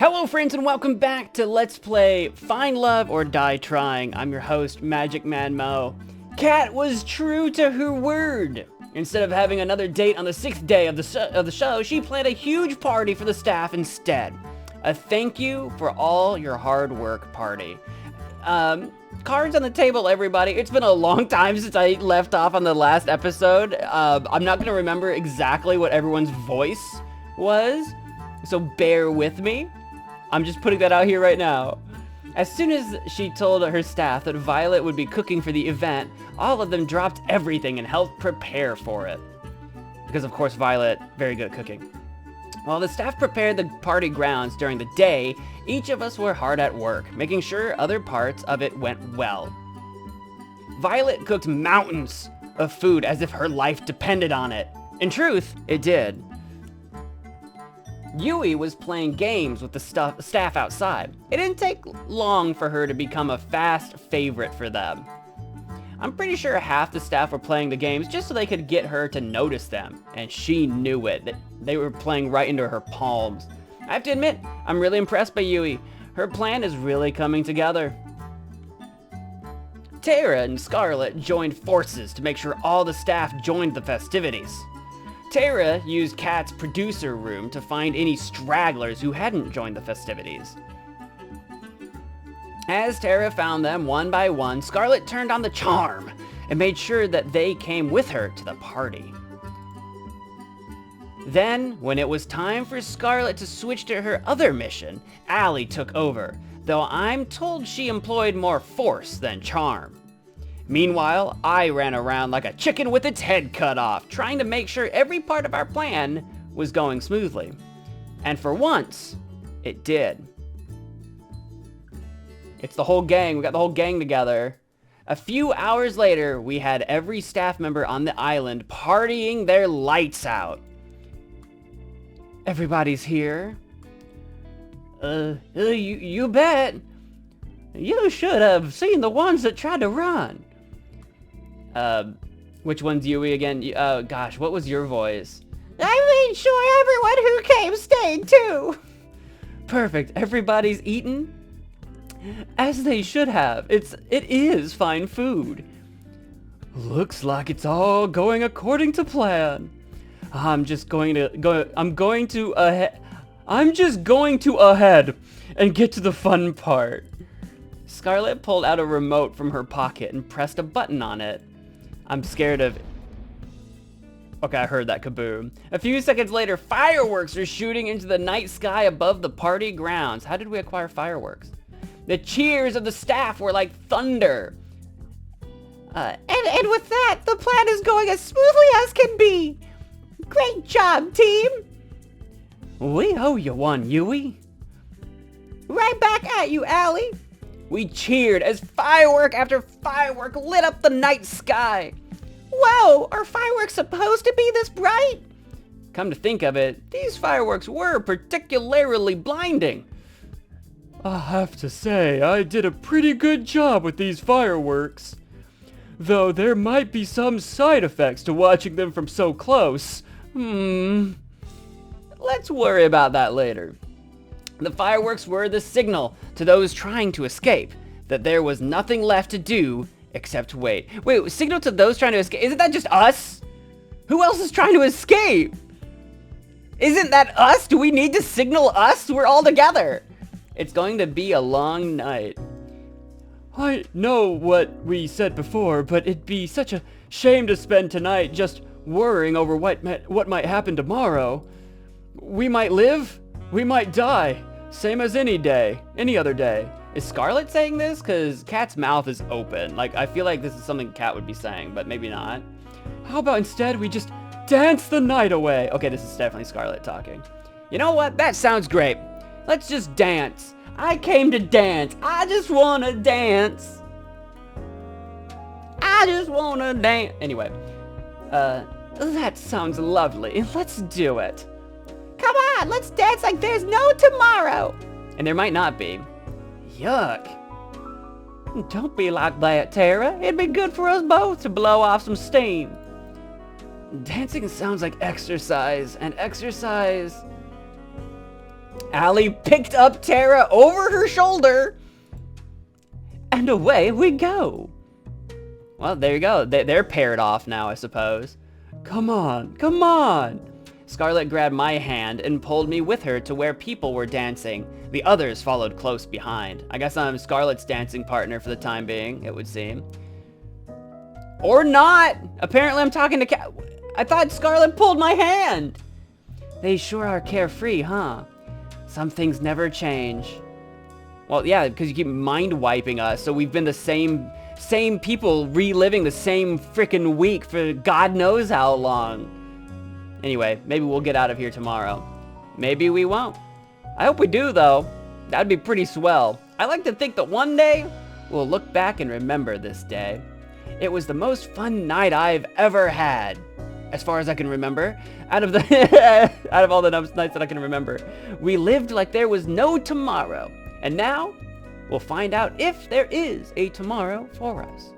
Hello friends and welcome back to Let's Play Find Love or Die Trying. I'm your host, MagicManMo. Kat was true to her word. Instead of having another date on the 6th day of the show, she planned a huge party for the staff instead. A thank you for all your hard work party. Cards on the table, everybody. It's been a long time since I left off on the last episode. I'm not gonna remember exactly what everyone's voice was, so bear with me. I'm just putting that out here right now. As soon as she told her staff that Violet would be cooking for the event, all of them dropped everything and helped prepare for it. Because of course Violet, very good at cooking. While the staff prepared the party grounds during the day, each of us were hard at work, making sure other parts of it went well. Violet cooked mountains of food as if her life depended on it. In truth, it did. Yui was playing games with the staff outside. It didn't take long for her to become a fast favorite for them. I'm pretty sure half the staff were playing the games just so they could get her to notice them, and she knew it. They were playing right into her palms. I have to admit, I'm really impressed by Yui. Her plan is really coming together. Tara and Scarlet joined forces to make sure all the staff joined the festivities. Tara used Kat's producer room to find any stragglers who hadn't joined the festivities. As Tara found them one by one, Scarlet turned on the charm and made sure that they came with her to the party. Then, when it was time for Scarlet to switch to her other mission, Allie took over, though I'm told she employed more force than charm. Meanwhile, I ran around like a chicken with its head cut off, trying to make sure every part of our plan was going smoothly. And for once, it did. It's the whole gang. We got the whole gang together. A few hours later, we had every staff member on the island partying their lights out. Everybody's here. You bet. You should have seen the ones that tried to run. Which one's Yui again? Gosh, what was your voice? I made sure everyone who came stayed too. Perfect. Everybody's eaten? As they should have. It is fine food. Looks like it's all going according to plan. I'm just going to ahead and get to the fun part. Scarlet pulled out a remote from her pocket and pressed a button on it. I'm scared of... Okay, I heard that kaboom. A few seconds later, fireworks were shooting into the night sky above the party grounds. How did we acquire fireworks? The cheers of the staff were like thunder. And with that, the plan is going as smoothly as can be. Great job, team. We owe you one, Yui. Right back at you, Allie. We cheered as firework after firework lit up the night sky. Whoa, are fireworks supposed to be this bright? Come to think of it, these fireworks were particularly blinding. I have to say, I did a pretty good job with these fireworks. Though there might be some side effects to watching them from so close. Let's worry about that later. The fireworks were the signal to those trying to escape that there was nothing left to do except wait. Wait, signal to those trying to escape? Isn't that just us? Who else is trying to escape? Isn't that us? Do we need to signal us? We're all together. It's going to be a long night. I know what we said before, but it'd be such a shame to spend tonight just worrying over what might happen tomorrow. We might live, we might die. Same as any other day. Is Scarlet saying this? Because Kat's mouth is open. Like, I feel like this is something Kat would be saying, but maybe not. How about instead we just dance the night away? Okay, this is definitely Scarlet talking. You know what? That sounds great. Let's just dance. I came to dance. I just want to dance. I just want to dance. Anyway, that sounds lovely. Let's do it. Come on, let's dance like there's no tomorrow. And there might not be. Yuck. Don't be like that, Tara. It'd be good for us both to blow off some steam. Dancing sounds like exercise, and exercise Allie picked up Tara over her shoulder, and away we go. Well, there you go. They're paired off now, I suppose. Come on, come on. Scarlet grabbed my hand and pulled me with her to where people were dancing. The others followed close behind. I guess I'm Scarlet's dancing partner for the time being, it would seem. Or not! Apparently I'm talking to Cat. I thought Scarlet pulled my hand! They sure are carefree, huh? Some things never change. Well, yeah, because you keep mind-wiping us, so we've been the same people reliving the same frickin' week for God knows how long. Anyway, maybe we'll get out of here tomorrow. Maybe we won't. I hope we do, though. That'd be pretty swell. I like to think that one day, we'll look back and remember this day. It was the most fun night I've ever had, as far as I can remember. Out of all the nights that I can remember. We lived like there was no tomorrow. And now, we'll find out if there is a tomorrow for us.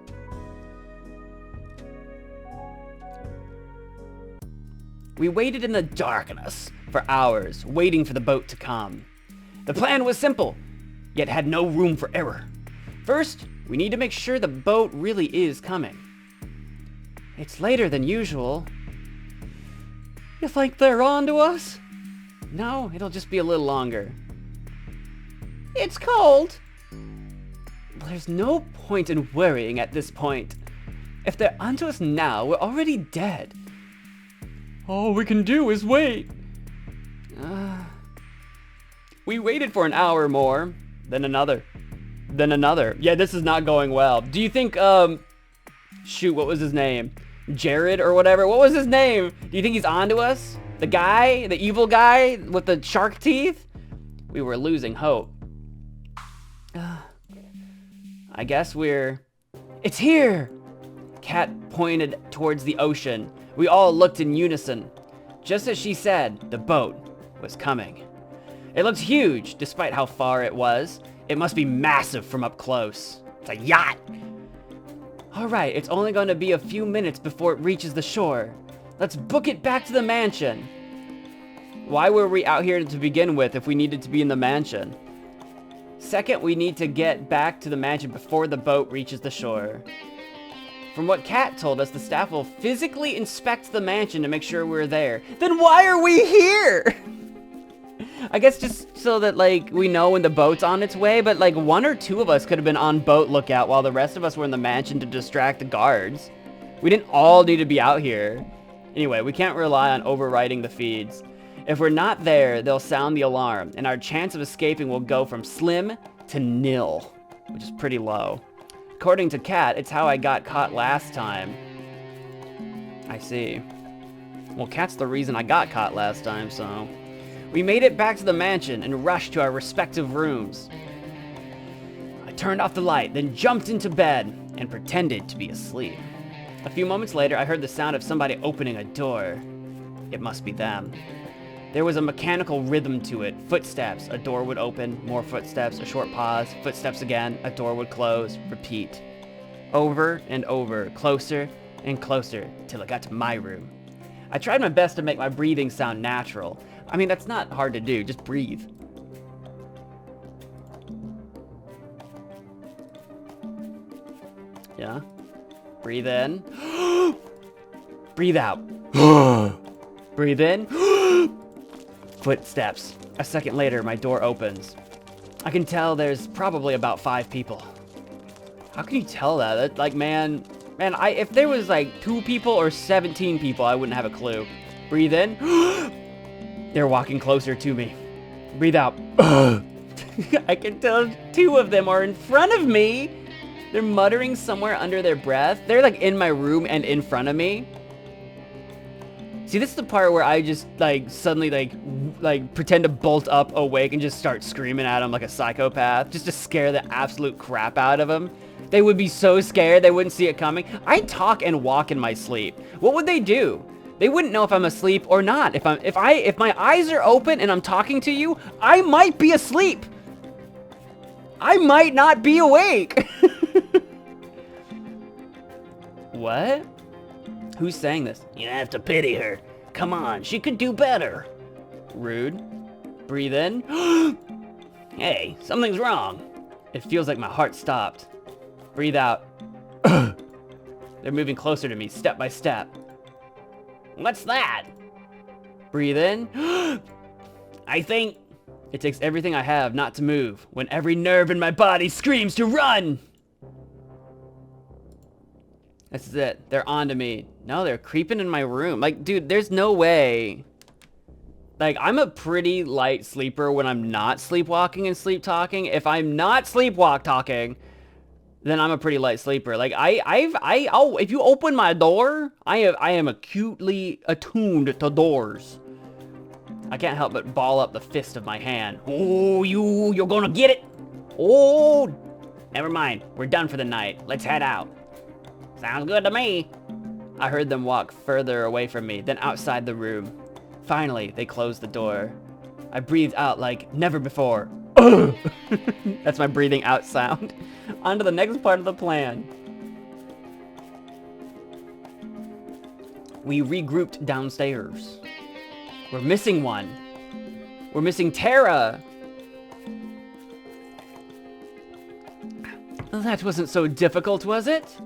We waited in the darkness for hours, waiting for the boat to come. The plan was simple, yet had no room for error. First, we need to make sure the boat really is coming. It's later than usual. You think they're on to us? No, it'll just be a little longer. It's cold. Well, there's no point in worrying at this point. If they're onto us now, we're already dead. All we can do is wait. We waited for an hour more, then another, then another. Yeah, this is not going well. Do you think, shoot, what was his name? Jared or whatever? What was his name? Do you think he's onto us? The guy, the evil guy with the shark teeth? We were losing hope. I guess it's here! Cat pointed towards the ocean. We all looked in unison. Just as she said, the boat was coming. It looked huge, despite how far it was. It must be massive from up close. It's a yacht! Alright, it's only going to be a few minutes before it reaches the shore. Let's book it back to the mansion. Why were we out here to begin with if we needed to be in the mansion? Second, we need to get back to the mansion before the boat reaches the shore. From what Kat told us, the staff will physically inspect the mansion to make sure we're there. Then why are we here? I guess just so that, like, we know when the boat's on its way, but, like, one or two of us could have been on boat lookout while the rest of us were in the mansion to distract the guards. We didn't all need to be out here. Anyway, we can't rely on overriding the feeds. If we're not there, they'll sound the alarm, and our chance of escaping will go from slim to nil, which is pretty low. According to Kat, it's how I got caught last time. I see. Well, Kat's the reason I got caught last time, so... We made it back to the mansion and rushed to our respective rooms. I turned off the light, then jumped into bed and pretended to be asleep. A few moments later, I heard the sound of somebody opening a door. It must be them. There was a mechanical rhythm to it. Footsteps, a door would open, more footsteps, a short pause, footsteps again, a door would close, repeat. Over and over, closer and closer, till it got to my room. I tried my best to make my breathing sound natural. I mean, that's not hard to do, just breathe. Yeah? Breathe in. Breathe out. Breathe in. Footsteps. A second later, my door opens. I can tell there's probably about 5 people. How can you tell that? That, like, man, if there was like 2 people or 17 people, I wouldn't have a clue. Breathe in. They're walking closer to me. Breathe out. I can tell 2 of them are in front of me. They're muttering somewhere under their breath. They're like in my room and in front of me. See, this is the part where I just like suddenly like pretend to bolt up awake and just start screaming at them like a psychopath, just to scare the absolute crap out of them. They would be so scared they wouldn't see it coming. I talk and walk in my sleep. What would they do? They wouldn't know if I'm asleep or not. If my eyes are open and I'm talking to you, I might be asleep. I might not be awake. What? Who's saying this? You have to pity her. Come on, she could do better. Rude. Breathe in. Hey, something's wrong. It feels like my heart stopped. Breathe out. They're moving closer to me, step by step. What's that? Breathe in. I think it takes everything I have not to move when every nerve in my body screams to run. This is it. They're onto me. No, they're creeping in my room. Like, dude, there's no way. Like, I'm a pretty light sleeper when I'm not sleepwalking and sleep talking. If I'm not sleepwalk talking, then I'm a pretty light sleeper. Like, if you open my door, I am acutely attuned to doors. I can't help but ball up the fist of my hand. Oh, you're gonna get it. Oh, never mind. We're done for the night. Let's head out. Sounds good to me. I heard them walk further away from me, then outside the room. Finally, they closed the door. I breathed out like never before. That's my breathing out sound. On to the next part of the plan. We regrouped downstairs. We're missing one. We're missing Tara. That wasn't so difficult, was it?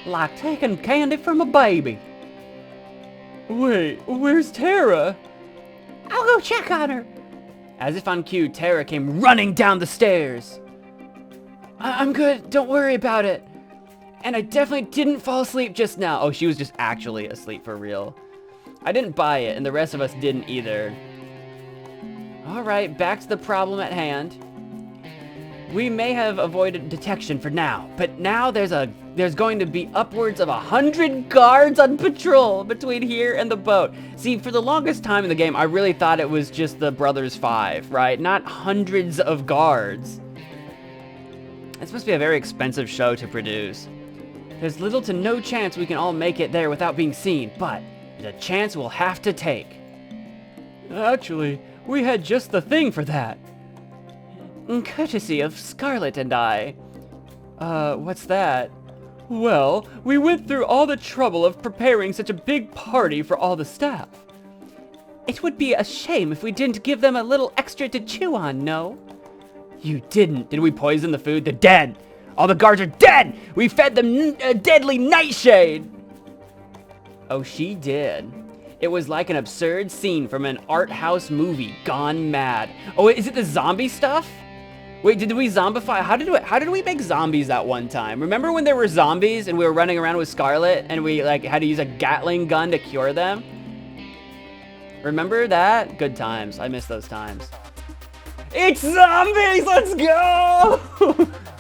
Like taking candy from a baby. Wait, where's Tara? I'll go check on her. As if on cue, Tara came running down the stairs. I'm good, don't worry about it. And I definitely didn't fall asleep just now. Oh, she was just actually asleep for real. I didn't buy it, and the rest of us didn't either. All right, back to the problem at hand. We may have avoided detection for now, but now there's going to be upwards of 100 guards on patrol between here and the boat. See, for the longest time in the game, I really thought it was just the Brothers 5, right? Not hundreds of guards. It's supposed to be a very expensive show to produce. There's little to no chance we can all make it there without being seen, but there's a chance we'll have to take. Actually, we had just the thing for that. Courtesy of Scarlet and I. What's that? Well, we went through all the trouble of preparing such a big party for all the staff. It would be a shame if we didn't give them a little extra to chew on, no? You didn't. Did we poison the food? They're dead. All the guards are dead. We fed them a deadly nightshade. Oh, she did. It was like an absurd scene from an art house movie gone mad. Oh, is it the zombie stuff? Wait, did we zombify? How did we make zombies that one time? Remember when there were zombies and we were running around with Scarlet and we like had to use a Gatling gun to cure them? Remember that? Good times. I miss those times. It's zombies! Let's go!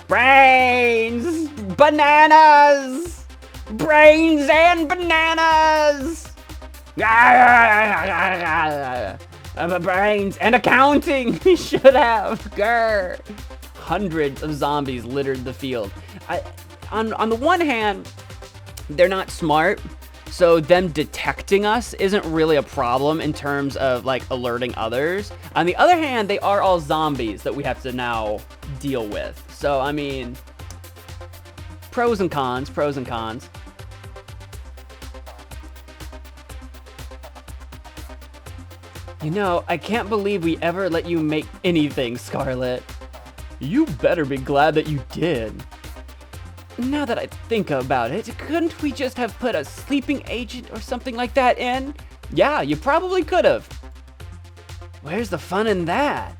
Brains! Bananas! Brains and bananas! Brains and accounting! We should have. Grr. Hundreds of zombies littered the field. On the one hand, they're not smart, so them detecting us isn't really a problem in terms of like alerting others. On the other hand, they are all zombies that we have to now deal with. So, I mean, pros and cons, pros and cons. You know, I can't believe we ever let you make anything, Scarlet. You better be glad that you did. Now that I think about it, couldn't we just have put a sleeping agent or something like that in? Yeah, you probably could have. Where's the fun in that?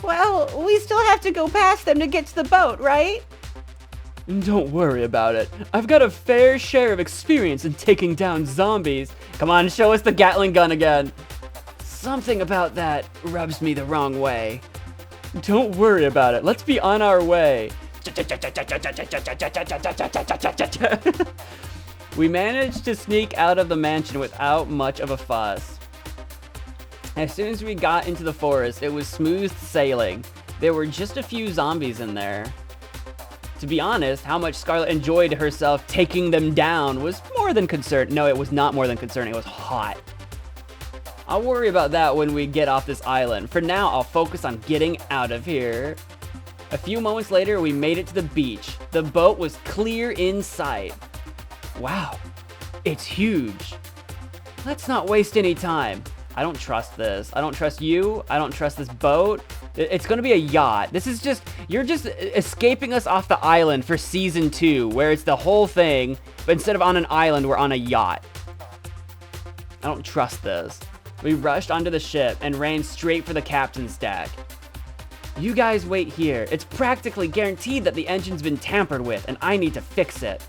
Well, we still have to go past them to get to the boat, right? Don't worry about it. I've got a fair share of experience in taking down zombies. Come on, show us the Gatling gun again. Something about that rubs me the wrong way. Don't worry about it. Let's be on our way. We managed to sneak out of the mansion without much of a fuss. As soon as we got into the forest, it was smooth sailing. There were just a few zombies in there. To be honest, how much Scarlet enjoyed herself taking them down was more than concerning. No, it was not more than concerning. It was hot. I'll worry about that when we get off this island. For now, I'll focus on getting out of here. A few moments later, we made it to the beach. The boat was clear in sight. Wow, it's huge. Let's not waste any time. I don't trust this. I don't trust you. I don't trust this boat. It's gonna be a yacht. This is just, you're just escaping us off the island for season 2, where it's the whole thing, but instead of on an island, we're on a yacht. I don't trust this. We rushed onto the ship and ran straight for the captain's deck. You guys wait here. It's practically guaranteed that the engine's been tampered with, and I need to fix it.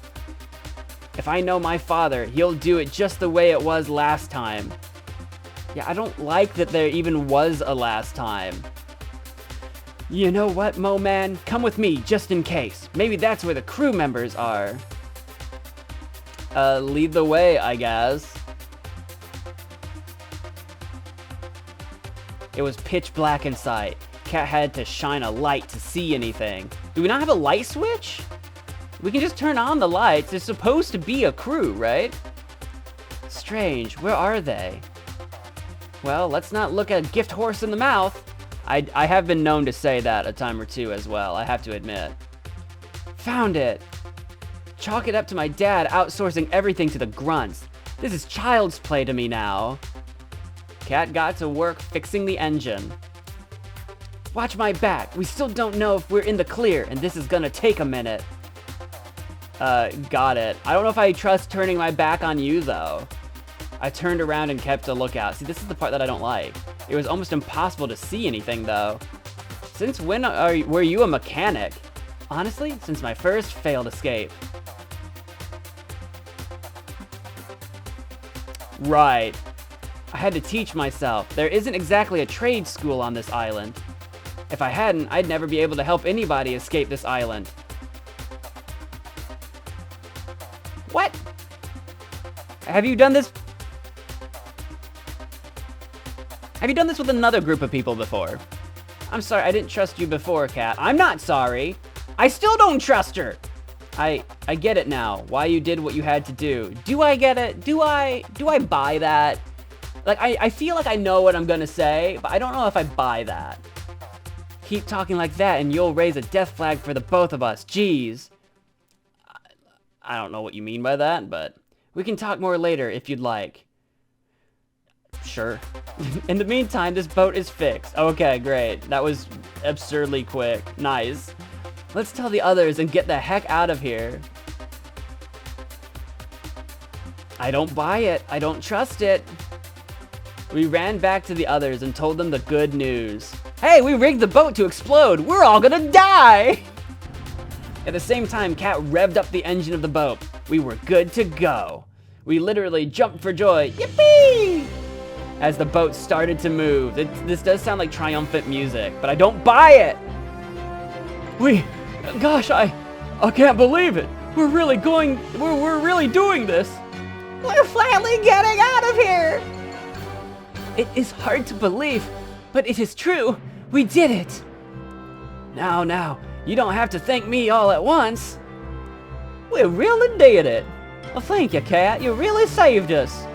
If I know my father, he'll do it just the way it was last time. Yeah, I don't like that there even was a last time. You know what, Mo Man? Come with me, just in case. Maybe that's where the crew members are. Lead the way, I guess. It was pitch black inside. Cat had to shine a light to see anything. Do we not have a light switch? We can just turn on the lights. There's supposed to be a crew, right? Strange, where are they? Well, let's not look at a gift horse in the mouth. I have been known to say that a time or two as well, I have to admit. Found it. Chalk it up to my dad outsourcing everything to the grunts. This is child's play to me now. Cat got to work fixing the engine. Watch my back. We still don't know if we're in the clear, and this is gonna take a minute. Got it. I don't know if I trust turning my back on you, though. I turned around and kept a lookout. See, this is the part that I don't like. It was almost impossible to see anything, though. Since when were you a mechanic? Honestly, since my first failed escape. Right. I had to teach myself. There isn't exactly a trade school on this island. If I hadn't, I'd never be able to help anybody escape this island. What? Have you done this? Have you done this with another group of people before? I'm sorry, I didn't trust you before, Kat. I'm not sorry. I still don't trust her. I get it now, why you did what you had to do. Do I get it? Do I buy that? Like, I feel like I know what I'm gonna say, but I don't know if I buy that. Keep talking like that and you'll raise a death flag for the both of us. Jeez. I don't know what you mean by that, but we can talk more later if you'd like. Sure. In the meantime, this boat is fixed. Okay, great. That was absurdly quick. Nice. Let's tell the others and get the heck out of here. I don't buy it. I don't trust it. We ran back to the others and told them the good news. Hey, we rigged the boat to explode. We're all gonna die. At the same time, Kat revved up the engine of the boat. We were good to go. We literally jumped for joy. Yippee! As the boat started to move. This does sound like triumphant music, but I don't buy it. Gosh, I can't believe it. We're really doing this. We're finally getting out of here. It is hard to believe, but it is true. We did it. Now, you don't have to thank me all at once. We really did it. Well, thank you, Kat. You really saved us.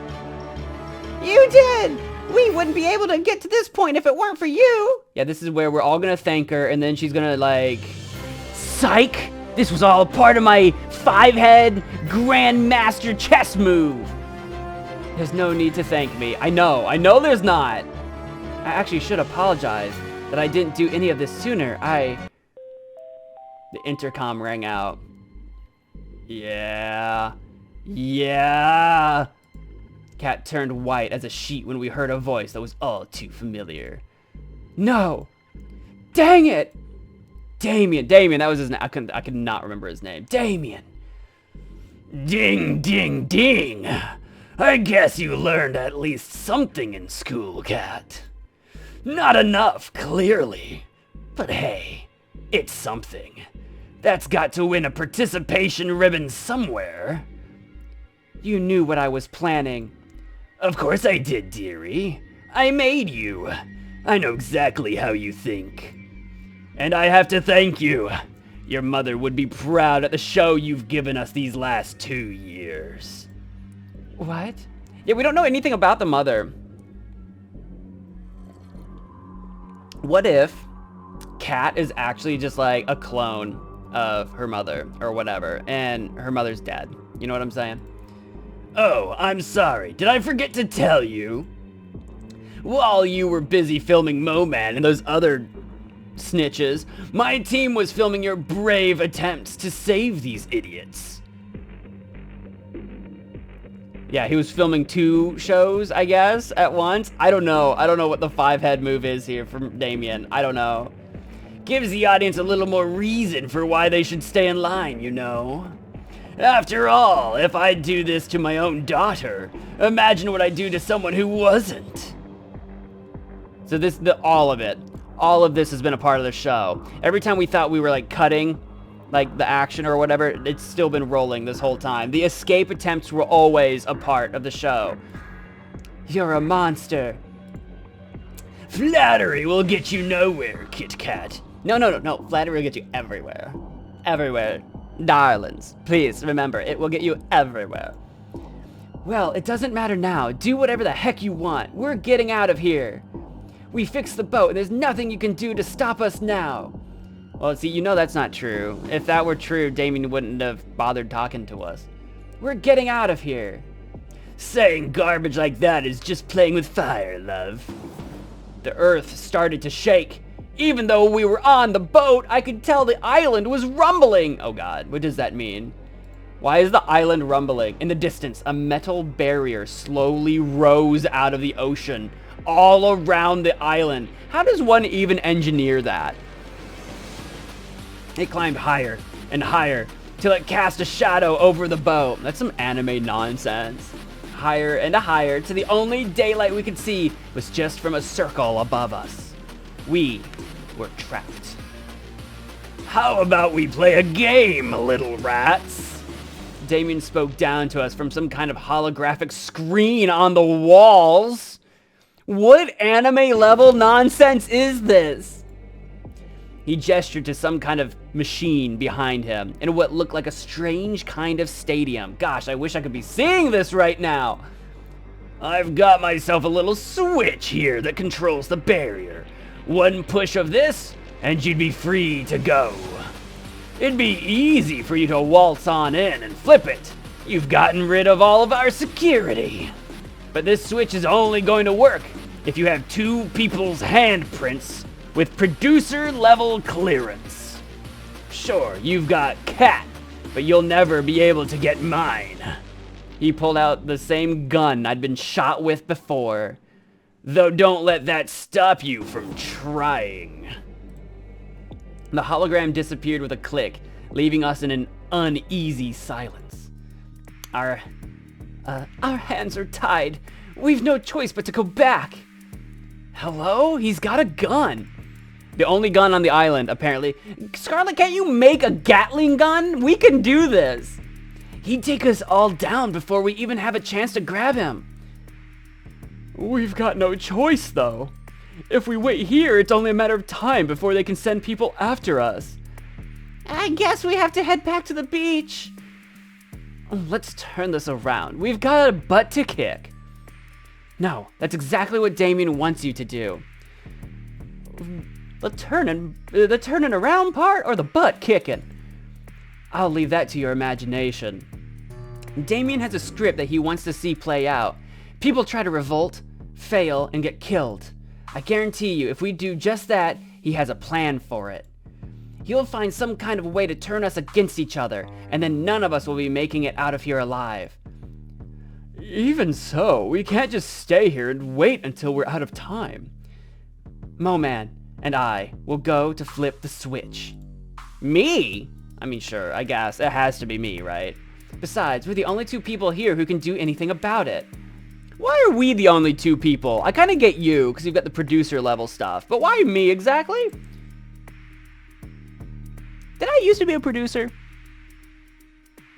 You did. We wouldn't be able to get to this point if it weren't for you. Yeah, this is where we're all gonna thank her, and then she's gonna like, psych! This was all part of my 5-head Grandmaster chess move. There's no need to thank me. I know there's not. I actually should apologize that I didn't do any of this sooner. The intercom rang out. Yeah. Cat turned white as a sheet when we heard a voice that was all too familiar. No! Dang it! Damien, that was his name. I could not remember his name. Damien. Ding, ding, ding. I guess you learned at least something in school, Cat. Not enough, clearly. But hey, it's something. That's got to win a participation ribbon somewhere. You knew what I was planning. Of course I did, dearie. I made you. I know exactly how you think. And I have to thank you. Your mother would be proud at the show you've given us these last 2 years. What? Yeah, we don't know anything about the mother. What if Kat is actually just like a clone of her mother or whatever, and her mother's dead? You know what I'm saying? Oh, I'm sorry. Did I forget to tell you? While you were busy filming Mo-Man and those other snitches, my team was filming your brave attempts to save these idiots. Yeah, he was filming 2 shows, I guess, at once. I don't know. I don't know what the 5-head move is here from Damien. I don't know. Gives the audience a little more reason for why they should stay in line, you know? After all, if I do this to my own daughter, imagine what I do to someone who wasn't. So all of it. All of this has been a part of the show. Every time we thought we were like cutting like the action or whatever, it's still been rolling this whole time. The escape attempts were always a part of the show. You're a monster. Flattery will get you nowhere, Kit Kat. No. Flattery will get you everywhere. Everywhere. Darlings, please remember, it will get you everywhere. Well, it doesn't matter now. Do whatever the heck you want. We're getting out of here. We fixed the boat, and there's nothing you can do to stop us now. Well, see, you know that's not true. If that were true, Damien wouldn't have bothered talking to us. We're getting out of here. Saying garbage like that is just playing with fire, love. The earth started to shake. Even though we were on the boat, I could tell the island was rumbling. Oh God, what does that mean? Why is the island rumbling? In the distance, a metal barrier slowly rose out of the ocean all around the island. How does one even engineer that? It climbed higher and higher till it cast a shadow over the boat. That's some anime nonsense. Higher and higher till the only daylight we could see was just from a circle above us. We were trapped. How about we play a game, little rats? Damien spoke down to us from some kind of holographic screen on the walls. What anime level nonsense is this? He gestured to some kind of machine behind him in what looked like a strange kind of stadium. Gosh, I wish I could be seeing this right now. I've got myself a little switch here that controls the barrier. One push of this, and you'd be free to go. It'd be easy for you to waltz on in and flip it. You've gotten rid of all of our security. But this switch is only going to work if you have 2 people's handprints with producer-level clearance. Sure, you've got Cat, but you'll never be able to get mine. He pulled out the same gun I'd been shot with before. Though don't let that stop you from trying. The hologram disappeared with a click, leaving us in an uneasy silence. Our hands are tied. We've no choice but to go back. Hello? He's got a gun. The only gun on the island, apparently. Scarlet, can't you make a Gatling gun? We can do this. He'd take us all down before we even have a chance to grab him. We've got no choice, though. If we wait here, it's only a matter of time before they can send people after us. I guess we have to head back to the beach. Let's turn this around. We've got a butt to kick. No, that's exactly what Damien wants you to do. The turning around part or the butt kicking? I'll leave that to your imagination. Damien has a script that he wants to see play out. People try to revolt, fail, and get killed. I guarantee you, if we do just that, he has a plan for it. He'll find some kind of way to turn us against each other, and then none of us will be making it out of here alive. Even so, we can't just stay here and wait until we're out of time. Mo-Man and I will go to flip the switch. Me? I mean, sure, I guess. It has to be me, right? Besides, we're the only 2 people here who can do anything about it. Why are we the only 2 people? I kind of get you, because you've got the producer level stuff. But why me exactly? Did I used to be a producer?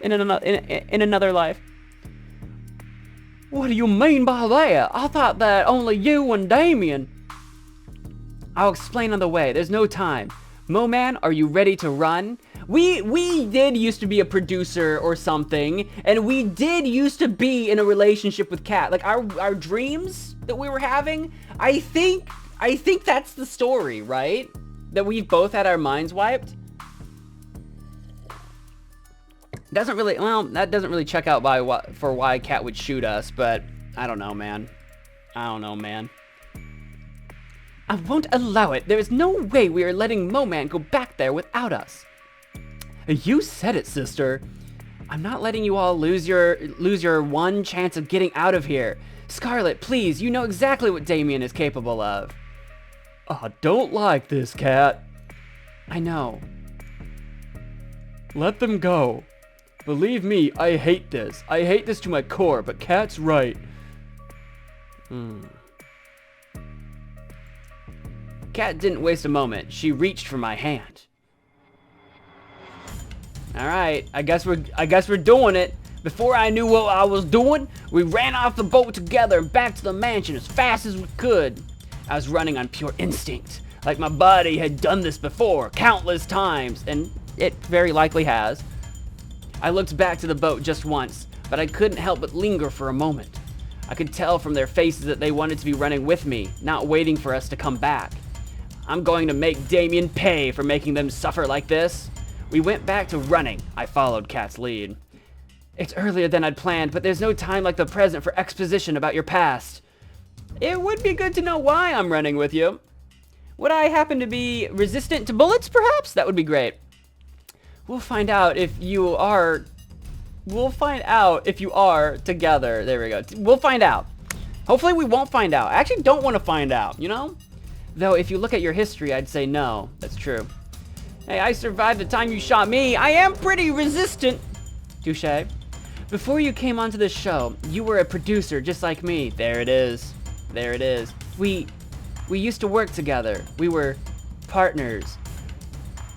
In another life? What do you mean by that? I thought that only you and Damien. I'll explain on the way. There's no time. Mo-Man, are you ready to run? We did used to be a producer or something, and we did used to be in a relationship with Kat. Like our dreams that we were having, I think that's the story, right? That we've both had our minds wiped. Doesn't really, well, that doesn't really check out for why Kat would shoot us, but I don't know, man. I don't know, man. I won't allow it. There is no way we are letting Mo-Man go back there without us. You said it, sister. I'm not letting you all lose your one chance of getting out of here. Scarlet, please, you know exactly what Damien is capable of. I don't like this, Cat. I know. Let them go. Believe me, I hate this. I hate this to my core, but Cat's right. Cat didn't waste a moment. She reached for my hand. All right, I guess we're doing it. Before I knew what I was doing, we ran off the boat together and back to the mansion as fast as we could. I was running on pure instinct, like my body had done this before countless times, and it very likely has. I looked back to the boat just once, but I couldn't help but linger for a moment. I could tell from their faces that they wanted to be running with me, not waiting for us to come back. I'm going to make Damien pay for making them suffer like this. We went back to running. I followed Cat's lead. It's earlier than I'd planned, but there's no time like the present for exposition about your past. It would be good to know why I'm running with you. Would I happen to be resistant to bullets, perhaps? That would be great. We'll find out if you are... We'll find out if you are together. There we go. We'll find out. Hopefully we won't find out. I actually don't want to find out, you know? Though if you look at your history, I'd say no. That's true. Hey, I survived the time you shot me. I am pretty resistant. Touché. Before you came onto this show, you were a producer just like me. There it is. There it is. We used to work together. We were partners.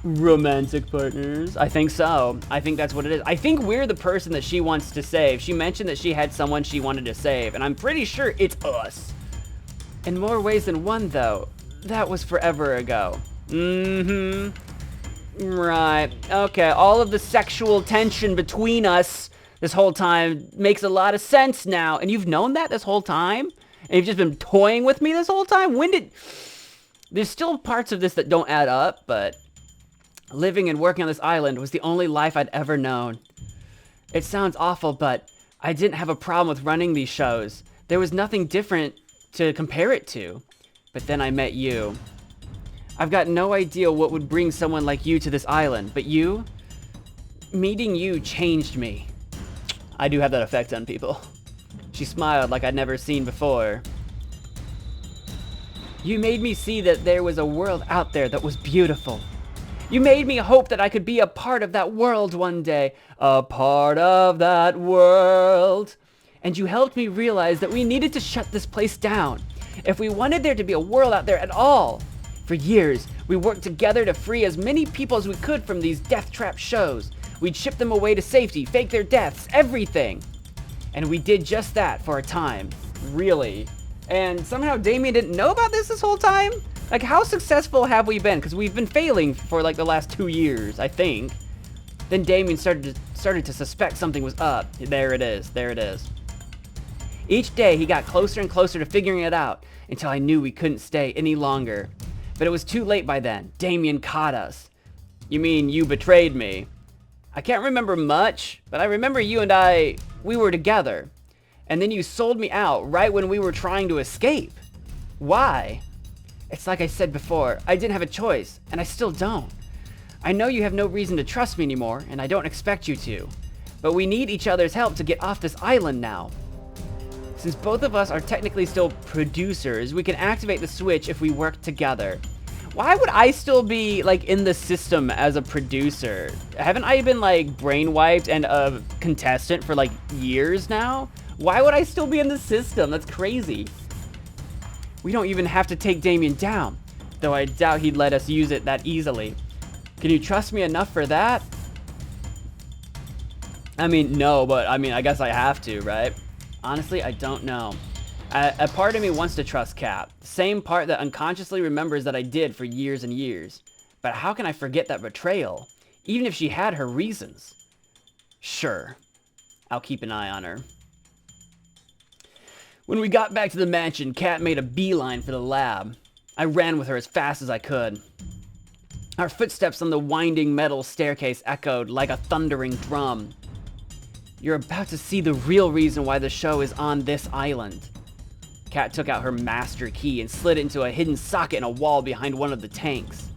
Romantic partners? I think so. I think that's what it is. I think we're the person that she wants to save. She mentioned that she had someone she wanted to save, and I'm pretty sure it's us. In more ways than one, though. That was forever ago. Right. Okay, all of the sexual tension between us this whole time makes a lot of sense now. And you've known that this whole time? And you've just been toying with me this whole time? When did... There's still parts of this that don't add up, but... Living and working on this island was the only life I'd ever known. It sounds awful, but I didn't have a problem with running these shows. There was nothing different to compare it to. But then I met you. I've got no idea what would bring someone like you to this island, but you... Meeting you changed me. I do have that effect on people. She smiled like I'd never seen before. You made me see that there was a world out there that was beautiful. You made me hope that I could be a part of that world one day. A part of that world. And you helped me realize that we needed to shut this place down. If we wanted there to be a world out there at all. For years, we worked together to free as many people as we could from these death trap shows. We'd ship them away to safety, fake their deaths, everything. And we did just that for a time. Really. And somehow Damien didn't know about this whole time? Like, how successful have we been? Because we've been failing for like the last 2 years, I think. Then Damien started to suspect something was up. There it is. There it is. Each day he got closer and closer to figuring it out until I knew we couldn't stay any longer. But it was too late by then. Damien caught us. You mean you betrayed me? I can't remember much, but I remember you and we were together. And then you sold me out right when we were trying to escape. Why? It's like I said before, I didn't have a choice, and I still don't. I know you have no reason to trust me anymore, and I don't expect you to. But we need each other's help to get off this island now. Since both of us are technically still producers, we can activate the switch if we work together. Why would I still be, like, in the system as a producer? Haven't I been, like, brainwiped and a contestant for, like, years now? Why would I still be in the system? That's crazy. We don't even have to take Damien down, though I doubt he'd let us use it that easily. Can you trust me enough for that? I mean, no, but I mean, I guess I have to, right? Honestly, I don't know. A part of me wants to trust Cat. The same part that unconsciously remembers that I did for years and years. But how can I forget that betrayal? Even if she had her reasons. Sure. I'll keep an eye on her. When we got back to the mansion, Cat made a beeline for the lab. I ran with her as fast as I could. Our footsteps on the winding metal staircase echoed like a thundering drum. You're about to see the real reason why the show is on this island. Kat took out her master key and slid it into a hidden socket in a wall behind one of the tanks.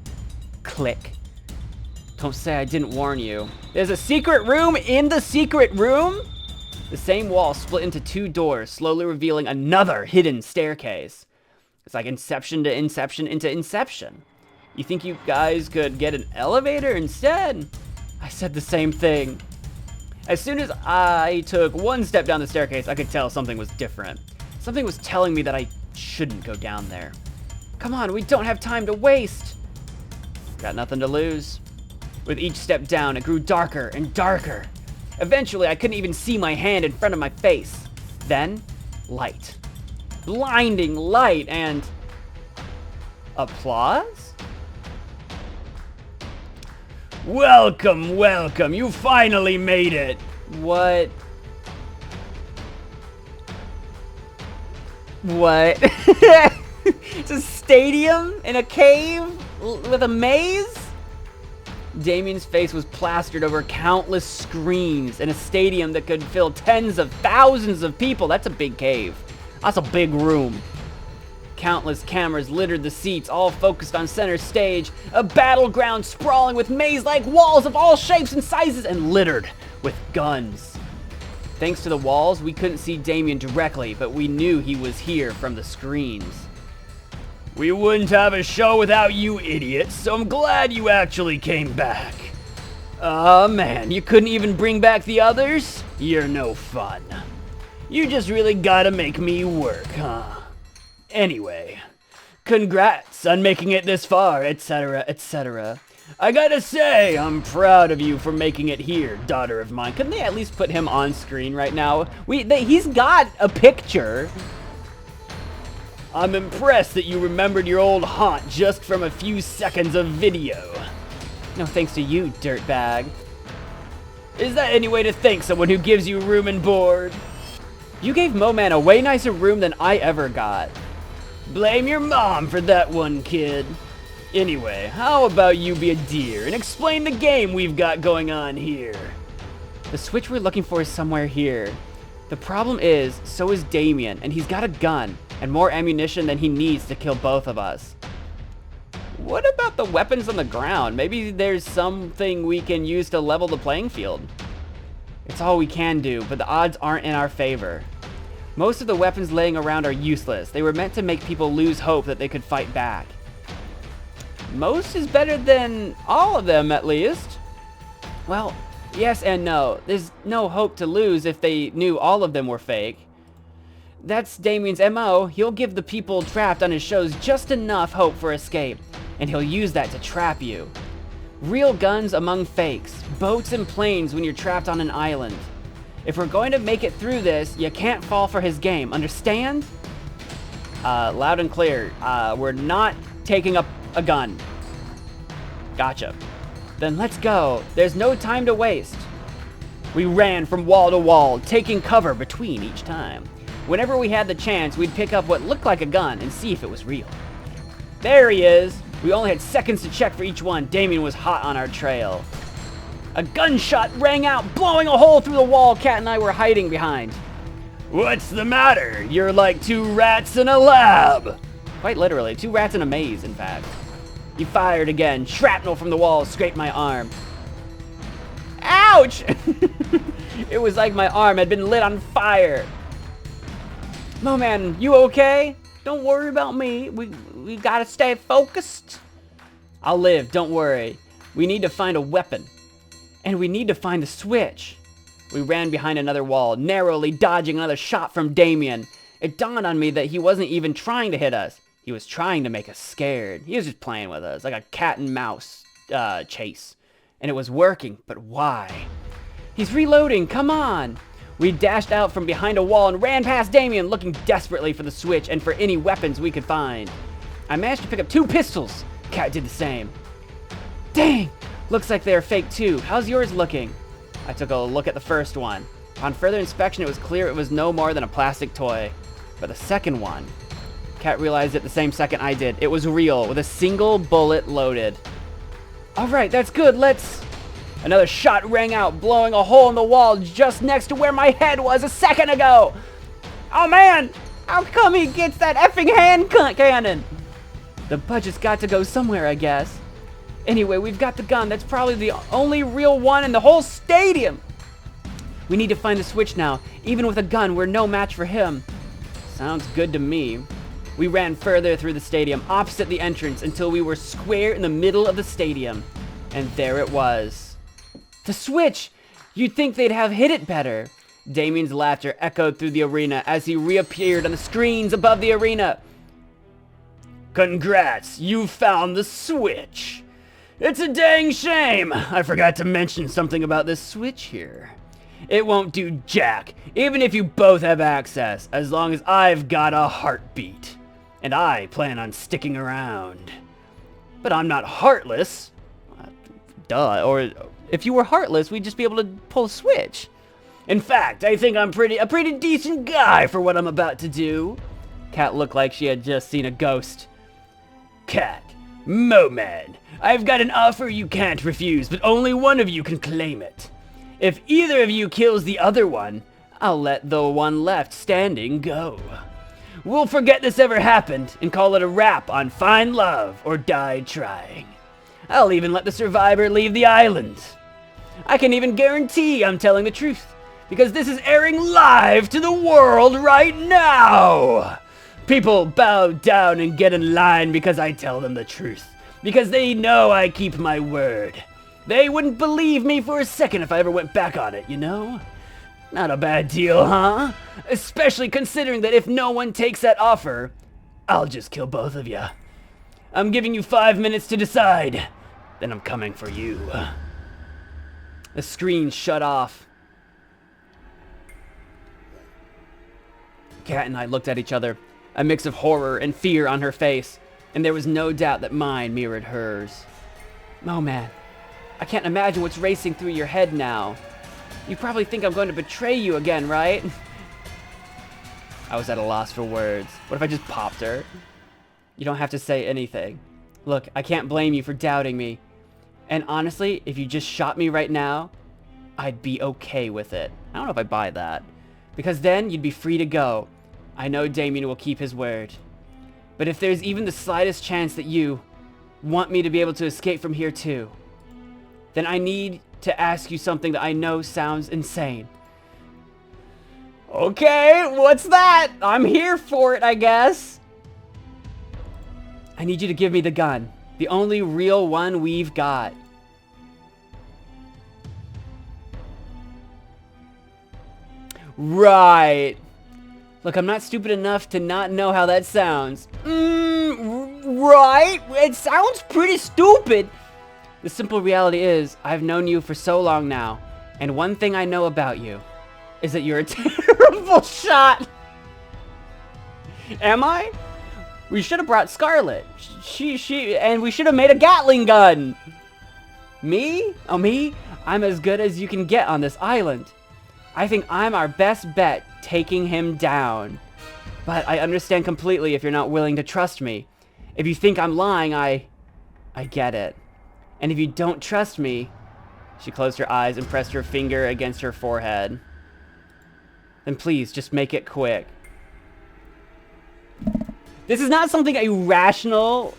Click. Don't say I didn't warn you. There's a secret room in the secret room? The same wall split into 2 doors, slowly revealing another hidden staircase. It's like Inception to Inception into Inception. You think you guys could get an elevator instead? I said the same thing. As soon as I took 1 step down the staircase, I could tell something was different. Something was telling me that I shouldn't go down there. Come on, we don't have time to waste. Got nothing to lose. With each step down, it grew darker and darker. Eventually, I couldn't even see my hand in front of my face. Then, light. Blinding light and... applause? Welcome, welcome. You finally made it. What? What? It's a stadium in a cave with a maze? Damien's face was plastered over countless screens in a stadium that could fill tens of thousands of people. That's a big cave. That's a big room. Countless cameras littered the seats, all focused on center stage. A battleground sprawling with maze-like walls of all shapes and sizes and littered with guns. Thanks to the walls, we couldn't see Damien directly, but we knew he was here from the screens. We wouldn't have a show without you idiots, so I'm glad you actually came back. Aw, man, you couldn't even bring back the others? You're no fun. You just really gotta make me work, huh? Anyway, congrats on making it this far, etc., etc. I gotta say, I'm proud of you for making it here, daughter of mine. Couldn't they at least put him on screen right now? He's got a picture. I'm impressed that you remembered your old haunt just from a few seconds of video. No thanks to you, dirtbag. Is that any way to thank someone who gives you room and board? You gave Mo-Man a way nicer room than I ever got. Blame your mom for that one, kid. Anyway, how about you be a dear and explain the game we've got going on here? The switch we're looking for is somewhere here. The problem is, so is Damien, and he's got a gun and more ammunition than he needs to kill both of us. What about the weapons on the ground? Maybe there's something we can use to level the playing field. It's all we can do, but the odds aren't in our favor. Most of the weapons laying around are useless. They were meant to make people lose hope that they could fight back. Most is better than all of them, at least. Well, yes and no. There's no hope to lose if they knew all of them were fake. That's Damien's MO. He'll give the people trapped on his shows just enough hope for escape, and he'll use that to trap you. Real guns among fakes, boats and planes when you're trapped on an island. If we're going to make it through this, you can't fall for his game, understand? Loud and clear. We're not taking up a gun. Gotcha. Then let's go. There's no time to waste. We ran from wall to wall, taking cover between each time. Whenever we had the chance, we'd pick up what looked like a gun and see if it was real. There he is. We only had seconds to check for each one. Damien was hot on our trail. A gunshot rang out, blowing a hole through the wall Kat and I were hiding behind. What's the matter? You're like 2 rats in a lab. Quite literally, 2 rats in a maze, in fact. He fired again. Shrapnel from the wall scraped my arm. Ouch! It was like my arm had been lit on fire. Mo-Man, you okay? Don't worry about me. We gotta stay focused. I'll live, don't worry. We need to find a weapon. And we need to find the switch. We ran behind another wall, narrowly dodging another shot from Damien. It dawned on me that he wasn't even trying to hit us. He was trying to make us scared. He was just playing with us, like a cat and mouse chase. And it was working, but why? He's reloading, come on! We dashed out from behind a wall and ran past Damien, looking desperately for the switch and for any weapons we could find. I managed to pick up 2 pistols. Kat did the same. Dang! Looks like they're fake too. How's yours looking? I took a look at the first one. On further inspection, it was clear it was no more than a plastic toy. But the second one, Kat realized it the same second I did. It was real, with a single bullet loaded. Alright, that's good, let's... Another shot rang out, blowing a hole in the wall just next to where my head was a second ago. Oh man! How come he gets that effing hand cannon? The budget's got to go somewhere, I guess. Anyway, we've got the gun. That's probably the only real one in the whole stadium. We need to find the switch now. Even with a gun, we're no match for him. Sounds good to me. We ran further through the stadium, opposite the entrance, until we were square in the middle of the stadium. And there it was. The switch! You'd think they'd have hit it better. Damien's laughter echoed through the arena as he reappeared on the screens above the arena. Congrats, you found the switch. It's a dang shame. I forgot to mention something about this switch here. It won't do jack, even if you both have access, as long as I've got a heartbeat. And I plan on sticking around. But I'm not heartless. Duh, or if you were heartless, we'd just be able to pull a switch. In fact, I think I'm a pretty decent guy for what I'm about to do. Cat looked like she had just seen a ghost. Cat, Mo-Man, I've got an offer you can't refuse, but only one of you can claim it. If either of you kills the other one, I'll let the one left standing go. We'll forget this ever happened and call it a wrap on Find Love or Die Trying. I'll even let the survivor leave the island. I can even guarantee I'm telling the truth, because this is airing live to the world right now. People bow down and get in line because I tell them the truth, because they know I keep my word. They wouldn't believe me for a second if I ever went back on it, you know? Not a bad deal, huh? Especially considering that if no one takes that offer, I'll just kill both of you. I'm giving you 5 minutes to decide, then I'm coming for you. The screen shut off. Kat and I looked at each other, a mix of horror and fear on her face, and there was no doubt that mine mirrored hers. Oh man, I can't imagine what's racing through your head now. You probably think I'm going to betray you again, right? I was at a loss for words. What if I just popped her? You don't have to say anything. Look, I can't blame you for doubting me. And honestly, if you just shot me right now, I'd be okay with it. I don't know if I buy that. Because then you'd be free to go. I know Damien will keep his word. But if there's even the slightest chance that you want me to be able to escape from here too, then I need to ask you something that I know sounds insane. Okay, what's that? I'm here for it, I guess. I need you to give me the gun. The only real one we've got. Right. Look, I'm not stupid enough to not know how that sounds. Right? It sounds pretty stupid. The simple reality is, I've known you for so long now, and one thing I know about you is that you're a terrible shot. Am I? We should have brought Scarlet. And we should have made a Gatling gun. Me? Oh, me? I'm as good as you can get on this island. I think I'm our best bet taking him down. But I understand completely if you're not willing to trust me. If you think I'm lying, I get it. And if you don't trust me... She closed her eyes and pressed her finger against her forehead. Then please, just make it quick. This is not something a rational,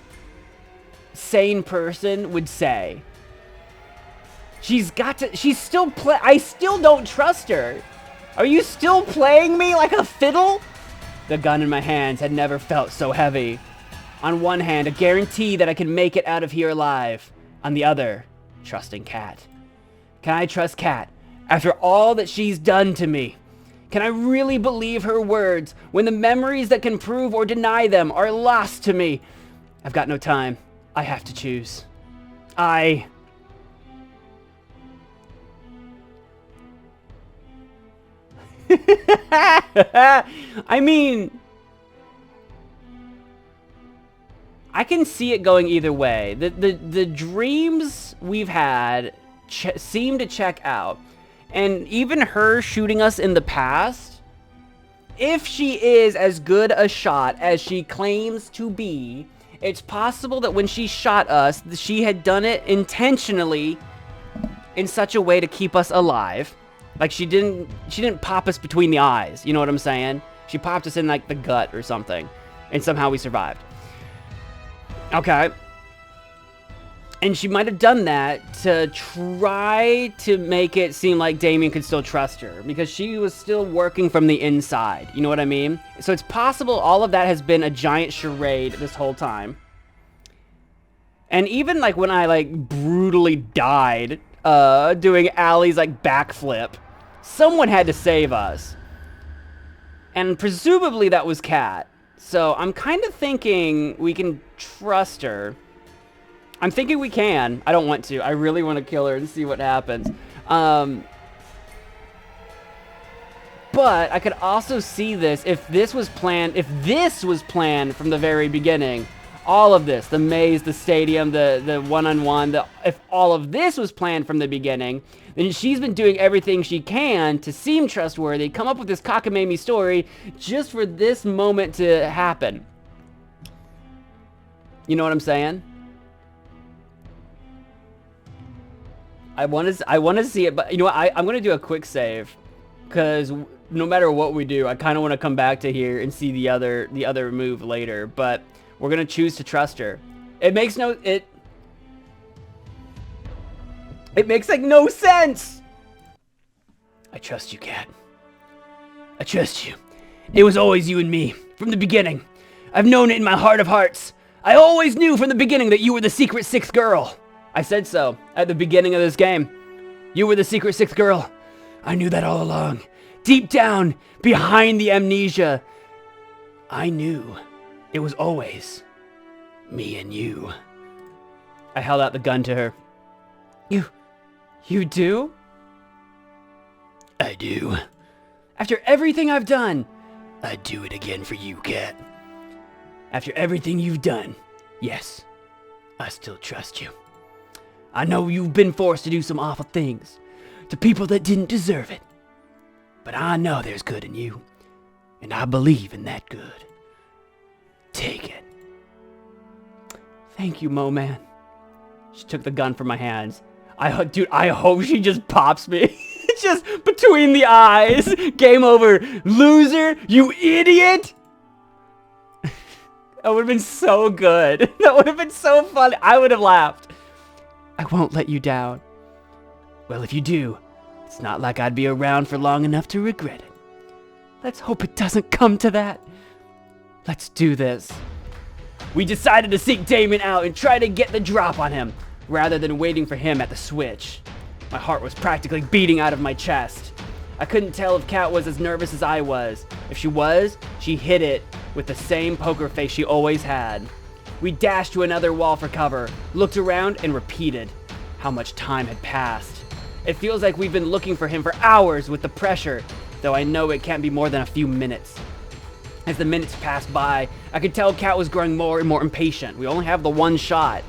sane person would say. She's still I still don't trust her. Are you still playing me like a fiddle? The gun in my hands had never felt so heavy. On one hand, a guarantee that I can make it out of here alive. On the other, trusting Kat. Can I trust Kat after all that she's done to me? Can I really believe her words when the memories that can prove or deny them are lost to me? I've got no time. I have to choose. I mean, I can see it going either way. The dreams we've had seem to check out. And even her shooting us in the past, if she is as good a shot as she claims to be, it's possible that when she shot us, she had done it intentionally in such a way to keep us alive. Like she didn't pop us between the eyes, you know what I'm saying? She popped us in like the gut or something, and somehow we survived. Okay. And she might have done that to try to make it seem like Damien could still trust her, because she was still working from the inside. You know what I mean? So it's possible all of that has been a giant charade this whole time. And even like when I like brutally died doing Allie's like backflip, someone had to save us. And presumably that was Kat. So I'm kind of thinking we can trust her. I'm thinking we can. I don't want to. I really want to kill her and see what happens. But I could also see this if this was planned from the very beginning. All of this, the maze, the stadium, the one-on-one, if all of this was planned from the beginning, then she's been doing everything she can to seem trustworthy, come up with this cockamamie story just for this moment to happen. You know what I'm saying? I want to see it, but you know what? I'm going to do a quick save, because no matter what we do, I kind of want to come back to here and see the other move later, but we're going to choose to trust her. It makes it makes like no sense. I trust you, Kat. I trust you. It was always you and me from the beginning. I've known it in my heart of hearts. I always knew from the beginning that you were the secret sixth girl. I said so at the beginning of this game. You were the secret sixth girl. I knew that all along. Deep down, behind the amnesia, I knew it was always me and you. I held out the gun to her. You do? I do. After everything I've done, I'd do it again for you, Kat. After everything you've done, yes, I still trust you. I know you've been forced to do some awful things to people that didn't deserve it. But I know there's good in you, and I believe in that good. Take it. Thank you, Mo Man. She took the gun from my hands. Dude, I hope she just pops me. Just between the eyes. Game over. Loser, you idiot. That would have been so good. That would have been so funny. I would have laughed. I won't let you down. Well, if you do, it's not like I'd be around for long enough to regret it. Let's hope it doesn't come to that. Let's do this. We decided to seek Damien out and try to get the drop on him, rather than waiting for him at the switch. My heart was practically beating out of my chest. I couldn't tell if Kat was as nervous as I was. If she was, she hid it with the same poker face she always had. We dashed to another wall for cover, looked around, and repeated how much time had passed. It feels like we've been looking for him for hours with the pressure, though I know it can't be more than a few minutes. As the minutes passed by, I could tell Kat was growing more and more impatient. We only have the one shot.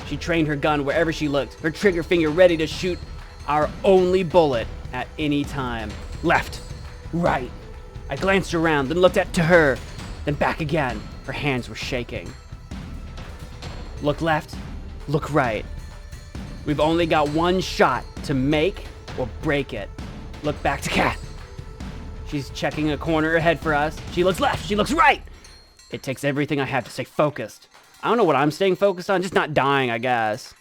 She trained her gun wherever she looked, her trigger finger ready to shoot our only bullet at any time. Left, right. I glanced around, then looked to her, then back again. Her hands were shaking. Look left, look right. We've only got one shot to make or break it. Look back to Kat. She's checking a corner ahead for us. She looks left, she looks right. It takes everything I have to stay focused. I don't know what I'm staying focused on, just not dying, I guess.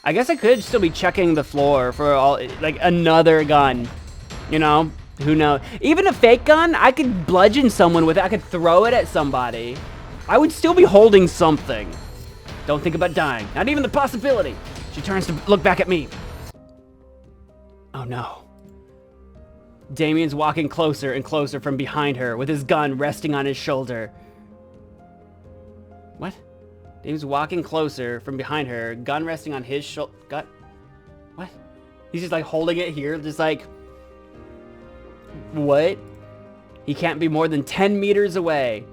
I guess I could still be checking the floor for like another gun. You know, who knows? Even a fake gun, I could bludgeon someone with it. I could throw it at somebody. I would still be holding something. Don't think about dying. Not even the possibility. She turns to look back at me. Oh no. Damien's walking closer and closer from behind her with his gun resting on his shoulder. What? Damien's walking closer from behind her, gun resting on his shoulder. What? He's just like holding it here, just like... What? He can't be more than 10 meters away.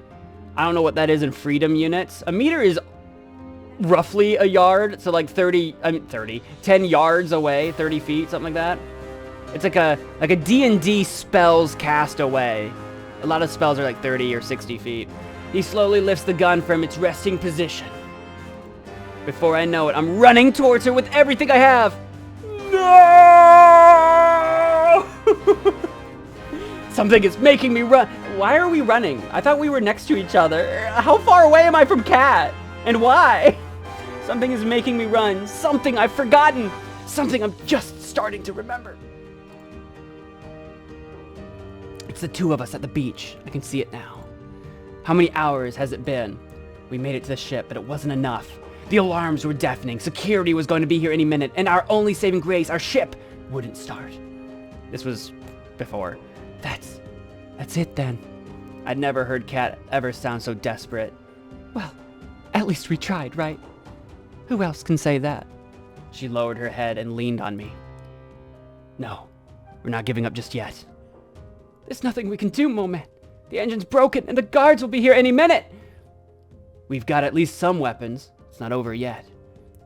I don't know what that is in freedom units. A meter is roughly a yard, so like 10 yards away, 30 feet, something like that. It's like a D&D spells cast away. A lot of spells are like 30 or 60 feet. He slowly lifts the gun from its resting position. Before I know it, I'm running towards her with everything I have. No! Something is making me run. Why are we running? I thought we were next to each other. How far away am I from Cat? And why? Something is making me run. Something I've forgotten. Something I'm just starting to remember. It's the two of us at the beach. I can see it now. How many hours has it been? We made it to the ship, but it wasn't enough. The alarms were deafening. Security was going to be here any minute, and our only saving grace, our ship, wouldn't start. This was before. That's it then. I'd never heard Cat ever sound so desperate. Well, at least we tried, right? Who else can say that? She lowered her head and leaned on me. No, we're not giving up just yet. There's nothing we can do, Mo-Man. The engine's broken and the guards will be here any minute. We've got at least some weapons. It's not over yet.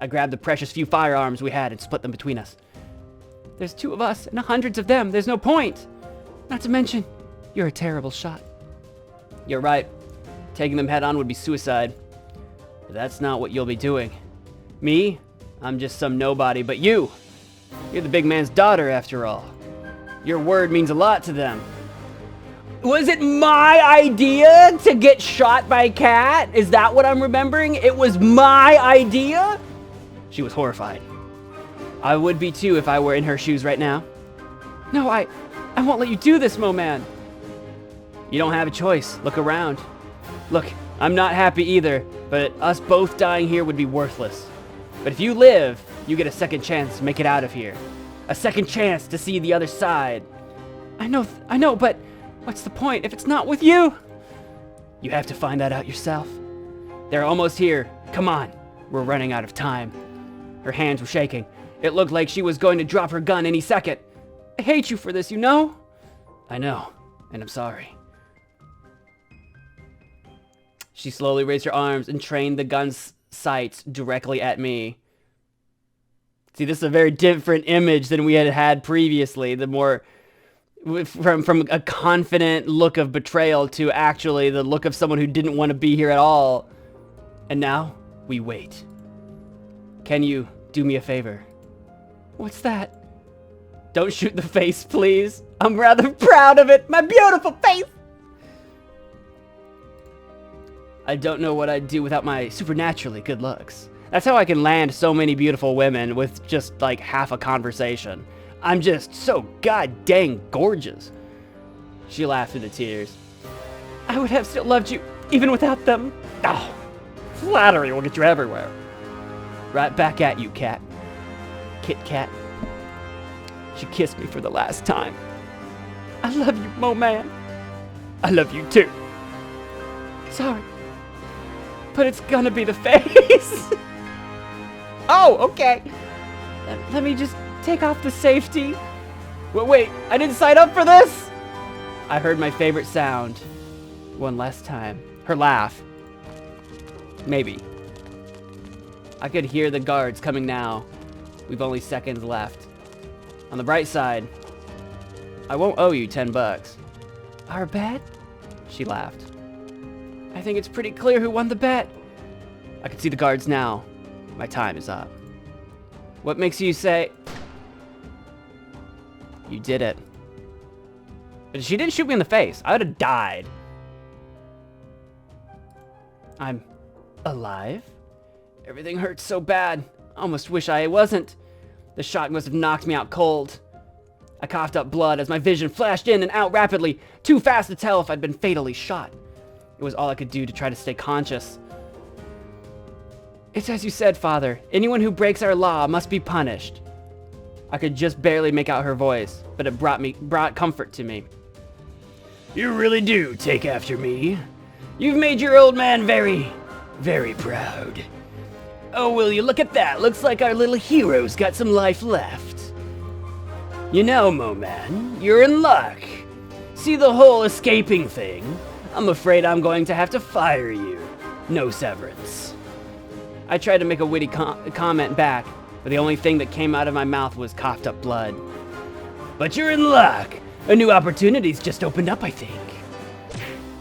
I grabbed the precious few firearms we had and split them between us. There's two of us and hundreds of them. There's no point. Not to mention, you're a terrible shot. You're right. Taking them head on would be suicide. But that's not what you'll be doing. Me? I'm just some nobody, but you're the big man's daughter after all. Your word means a lot to them. Was it my idea to get shot by Cat? Is that what I'm remembering? It was my idea? She was horrified. I would be too if I were in her shoes right now. No, I won't let you do this, Mo-Man. You don't have a choice. Look around. Look, I'm not happy either, but us both dying here would be worthless. But if you live, you get a second chance to make it out of here. A second chance to see the other side. I know, but what's the point if it's not with you? You have to find that out yourself. They're almost here. Come on. We're running out of time. Her hands were shaking. It looked like she was going to drop her gun any second. I hate you for this, you know? I know, and I'm sorry. She slowly raised her arms and trained the gun's sights directly at me. See, this is a very different image than we had previously. The more from a confident look of betrayal to actually the look of someone who didn't want to be here at all. And now we wait. Can you do me a favor? What's that? Don't shoot the face, please. I'm rather proud of it. My beautiful face. I don't know what I'd do without my supernaturally good looks. That's how I can land so many beautiful women with just like half a conversation. I'm just so god dang gorgeous. She laughed through the tears. I would have still loved you even without them. Oh, flattery will get you everywhere. Right back at you, Cat. Kit Kat. She kissed me for the last time. I love you, Mo-Man. I love you too. Sorry. But it's gonna be the face. Oh, okay. Let me just take off the safety. Wait, I didn't sign up for this? I heard my favorite sound. One last time. Her laugh. Maybe. I could hear the guards coming now. We've only seconds left. On the bright side, I won't owe you $10. Our bet? She laughed. I think it's pretty clear who won the bet. I can see the guards now. My time is up. What makes you say... You did it. But she didn't shoot me in the face. I would have died. I'm alive? Everything hurts so bad. I almost wish I wasn't. The shock must have knocked me out cold. I coughed up blood as my vision flashed in and out rapidly, too fast to tell if I'd been fatally shot. It was all I could do to try to stay conscious. It's as you said, Father. Anyone who breaks our law must be punished. I could just barely make out her voice, but it brought comfort to me. You really do take after me. You've made your old man very, very proud. Oh, will you look at that? Looks like our little hero's got some life left. You know, Mo-Man, you're in luck. See the whole escaping thing? I'm afraid I'm going to have to fire you. No severance. I tried to make a witty comment back, but the only thing that came out of my mouth was coughed up blood. But you're in luck. A new opportunity's just opened up, I think.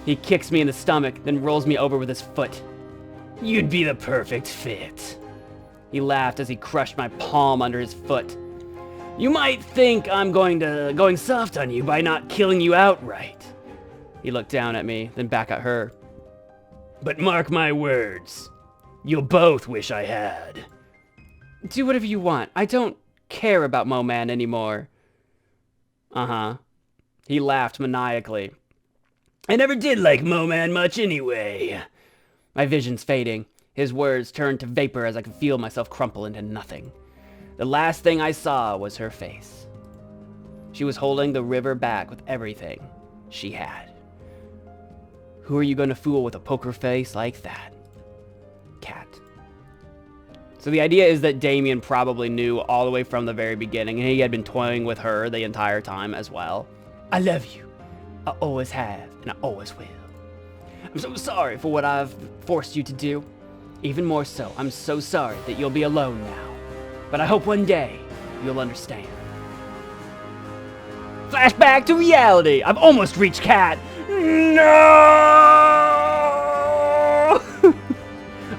He kicks me in the stomach, then rolls me over with his foot. You'd be the perfect fit. He laughed as he crushed my palm under his foot. You might think I'm going soft on you by not killing you outright. He looked down at me, then back at her. But mark my words, you'll both wish I had. Do whatever you want. I don't care about Mo-Man anymore. Uh-huh. He laughed maniacally. I never did like Mo-Man much anyway. My vision's fading. His words turned to vapor as I could feel myself crumple into nothing. The last thing I saw was her face. She was holding the river back with everything she had. Who are you going to fool with a poker face like that? Cat. So the idea is that Damien probably knew all the way from the very beginning, and he had been toying with her the entire time as well. I love you. I always have, and I always will. I'm so sorry for what I've forced you to do. Even more so, I'm so sorry that you'll be alone now. But I hope one day you'll understand. Flashback to reality. I've almost reached Cat. No!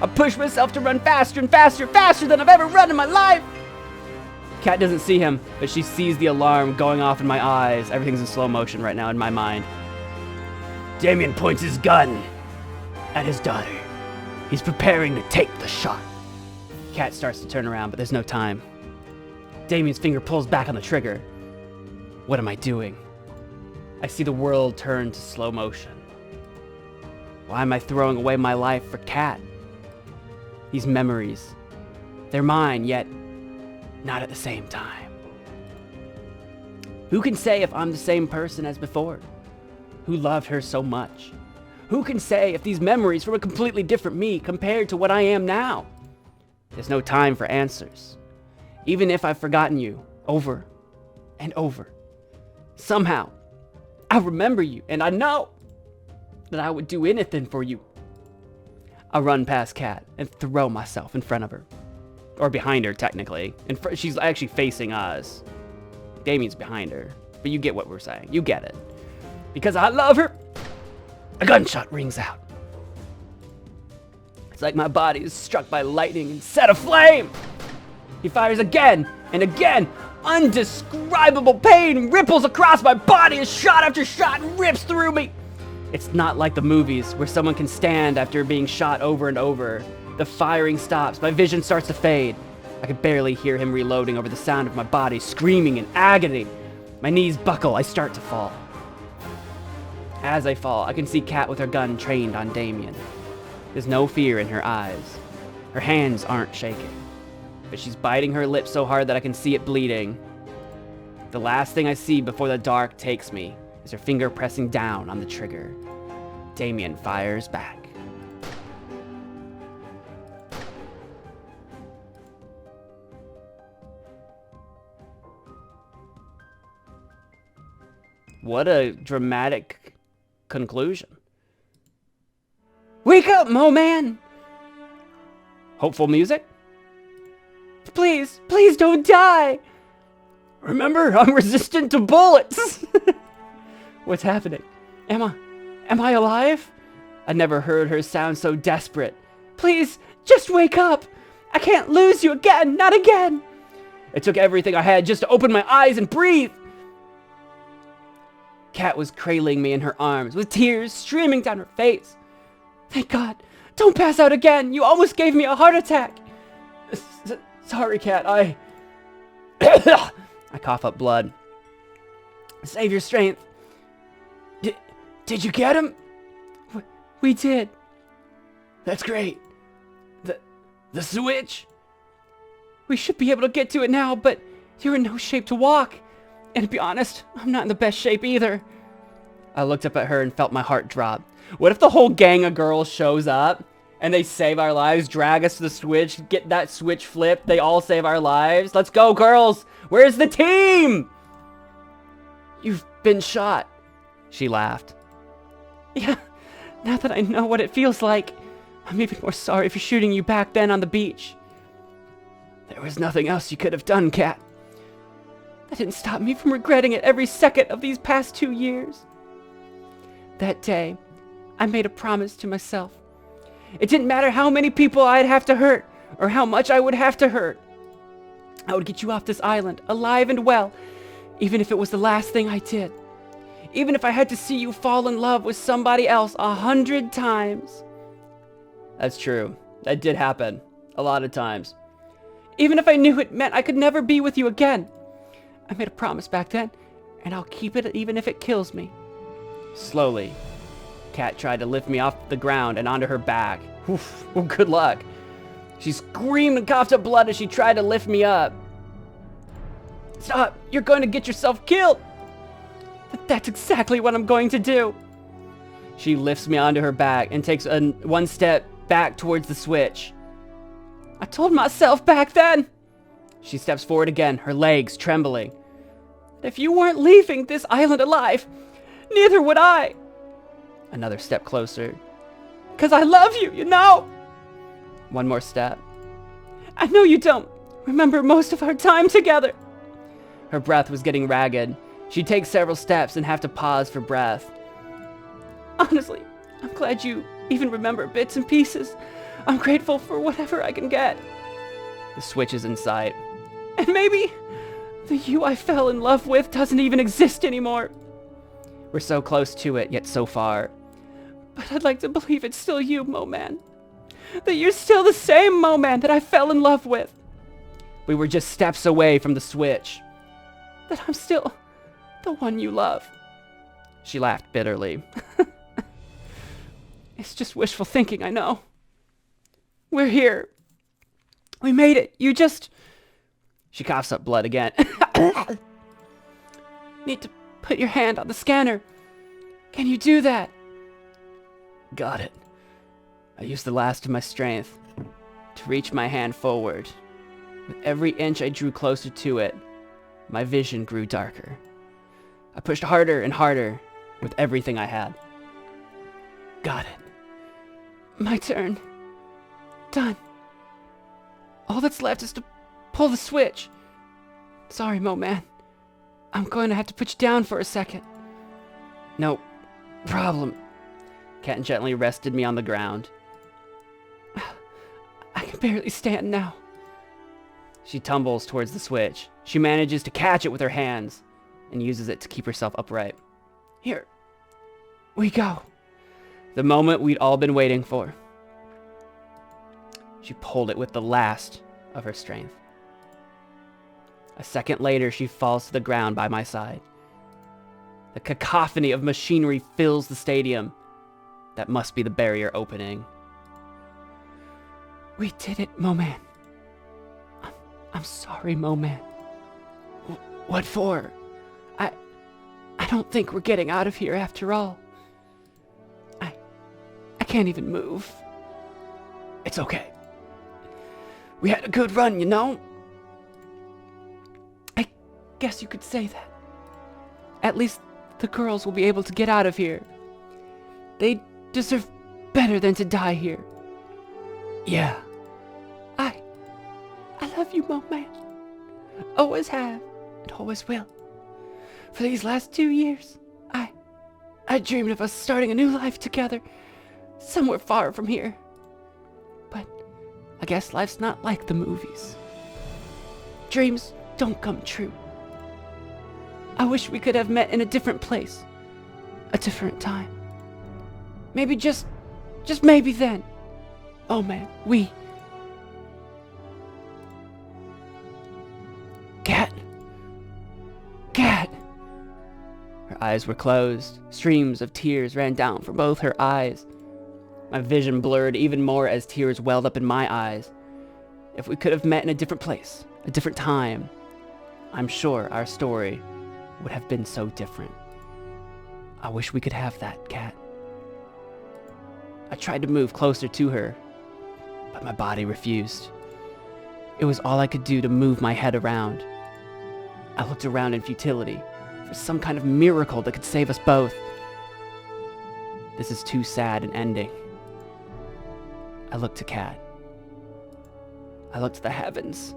I push myself to run faster and faster, faster than I've ever run in my life. Cat doesn't see him, but she sees the alarm going off in my eyes. Everything's in slow motion right now in my mind. Damien points his gun at his daughter. He's preparing to take the shot. Cat starts to turn around, but there's no time. Damien's finger pulls back on the trigger. What am I doing? I see the world turn to slow motion. Why am I throwing away my life for Cat? These memories, they're mine, yet not at the same time. Who can say if I'm the same person as before? Who loved her so much? Who can say if these memories from a completely different me compared to what I am now? There's no time for answers. Even if I've forgotten you over and over, somehow I remember you, and I know that I would do anything for you. I run past Cat and throw myself in front of her. Or behind her, technically. She's actually facing us. Damien's behind her. But you get what we're saying. You get it. Because I love her, a gunshot rings out. It's like my body is struck by lightning and set aflame. He fires again and again. Undescribable pain ripples across my body as shot after shot rips through me. It's not like the movies where someone can stand after being shot over and over. The firing stops. My vision starts to fade. I can barely hear him reloading over the sound of my body screaming in agony. My knees buckle. I start to fall. As I fall, I can see Cat with her gun trained on Damien. There's no fear in her eyes. Her hands aren't shaking, but she's biting her lip so hard that I can see it bleeding. The last thing I see before the dark takes me is her finger pressing down on the trigger. Damien fires back. What a dramatic conclusion. Wake up, Mo-Man! Hopeful music? Please, please don't die! Remember, I'm resistant to bullets! What's happening? Am I alive? I never heard her sound so desperate. Please, just wake up! I can't lose you again, not again! It took everything I had just to open my eyes and breathe! Cat was cradling me in her arms, with tears streaming down her face. Thank God. Don't pass out again. You almost gave me a heart attack. Sorry, Cat. I cough up blood. Save your strength. Did you get him? We did. That's great. The switch? We should be able to get to it now, but you're in no shape to walk. And to be honest, I'm not in the best shape either. I looked up at her and felt my heart drop. What if the whole gang of girls shows up and they save our lives, drag us to the switch, get that switch flipped, they all save our lives? Let's go, girls! Where's the team? You've been shot. She laughed. Yeah, now that I know what it feels like, I'm even more sorry for shooting you back then on the beach. There was nothing else you could have done, Cat. That didn't stop me from regretting it every second of these past 2 years. That day, I made a promise to myself. It didn't matter how many people I'd have to hurt, or how much I would have to hurt. I would get you off this island, alive and well, even if it was the last thing I did. Even if I had to see you fall in love with somebody else 100 times. That's true. That did happen. A lot of times. Even if I knew it meant I could never be with you again. I made a promise back then, and I'll keep it even if it kills me. Slowly, Kat tried to lift me off the ground and onto her back. Oof, well, good luck. She screamed and coughed up blood as she tried to lift me up. Stop! You're going to get yourself killed! But that's exactly what I'm going to do. She lifts me onto her back and takes one step back towards the switch. I told myself back then. She steps forward again, her legs trembling. If you weren't leaving this island alive, neither would I. Another step closer. 'Cause I love you, you know. One more step. I know you don't remember most of our time together. Her breath was getting ragged. She'd take several steps and have to pause for breath. Honestly, I'm glad you even remember bits and pieces. I'm grateful for whatever I can get. The switch is in sight. And maybe the you I fell in love with doesn't even exist anymore. We're so close to it, yet so far. But I'd like to believe it's still you, Mo Man. That you're still the same Mo Man that I fell in love with. We were just steps away from the switch. That I'm still the one you love. She laughed bitterly. It's just wishful thinking, I know. We're here. We made it. You just... She coughs up blood again. Need to put your hand on the scanner. Can you do that? Got it. I used the last of my strength to reach my hand forward. With every inch I drew closer to it, my vision grew darker. I pushed harder and harder with everything I had. Got it. My turn. Done. All that's left is to pull the switch. Sorry, Mo Man. I'm going to have to put you down for a second. No problem. Kat gently rested me on the ground. I can barely stand now. She tumbles towards the switch. She manages to catch it with her hands and uses it to keep herself upright. Here we go. The moment we'd all been waiting for. She pulled it with the last of her strength. A second later, she falls to the ground by my side. The cacophony of machinery fills the stadium. That must be the barrier opening. We did it, Mo Man. I'm sorry, Mo Man. What for? I don't think we're getting out of here after all. I can't even move. It's okay. We had a good run, you know? I guess you could say that. At least the girls will be able to get out of here. They deserve better than to die here. Yeah. I love you, Mo Man. Always have, and always will. For these last 2 years, I dreamed of us starting a new life together, somewhere far from here. But I guess life's not like the movies. Dreams don't come true. I wish we could have met in a different place, a different time. Maybe just maybe then. Oh man, we... Kat! Her eyes were closed. Streams of tears ran down from both her eyes. My vision blurred even more as tears welled up in my eyes. If we could have met in a different place, a different time, I'm sure our story would have been so different. I wish we could have that, Kat. I tried to move closer to her, but my body refused. It was all I could do to move my head around. I looked around in futility for some kind of miracle that could save us both. This is too sad an ending. I looked to Kat. I looked to the heavens,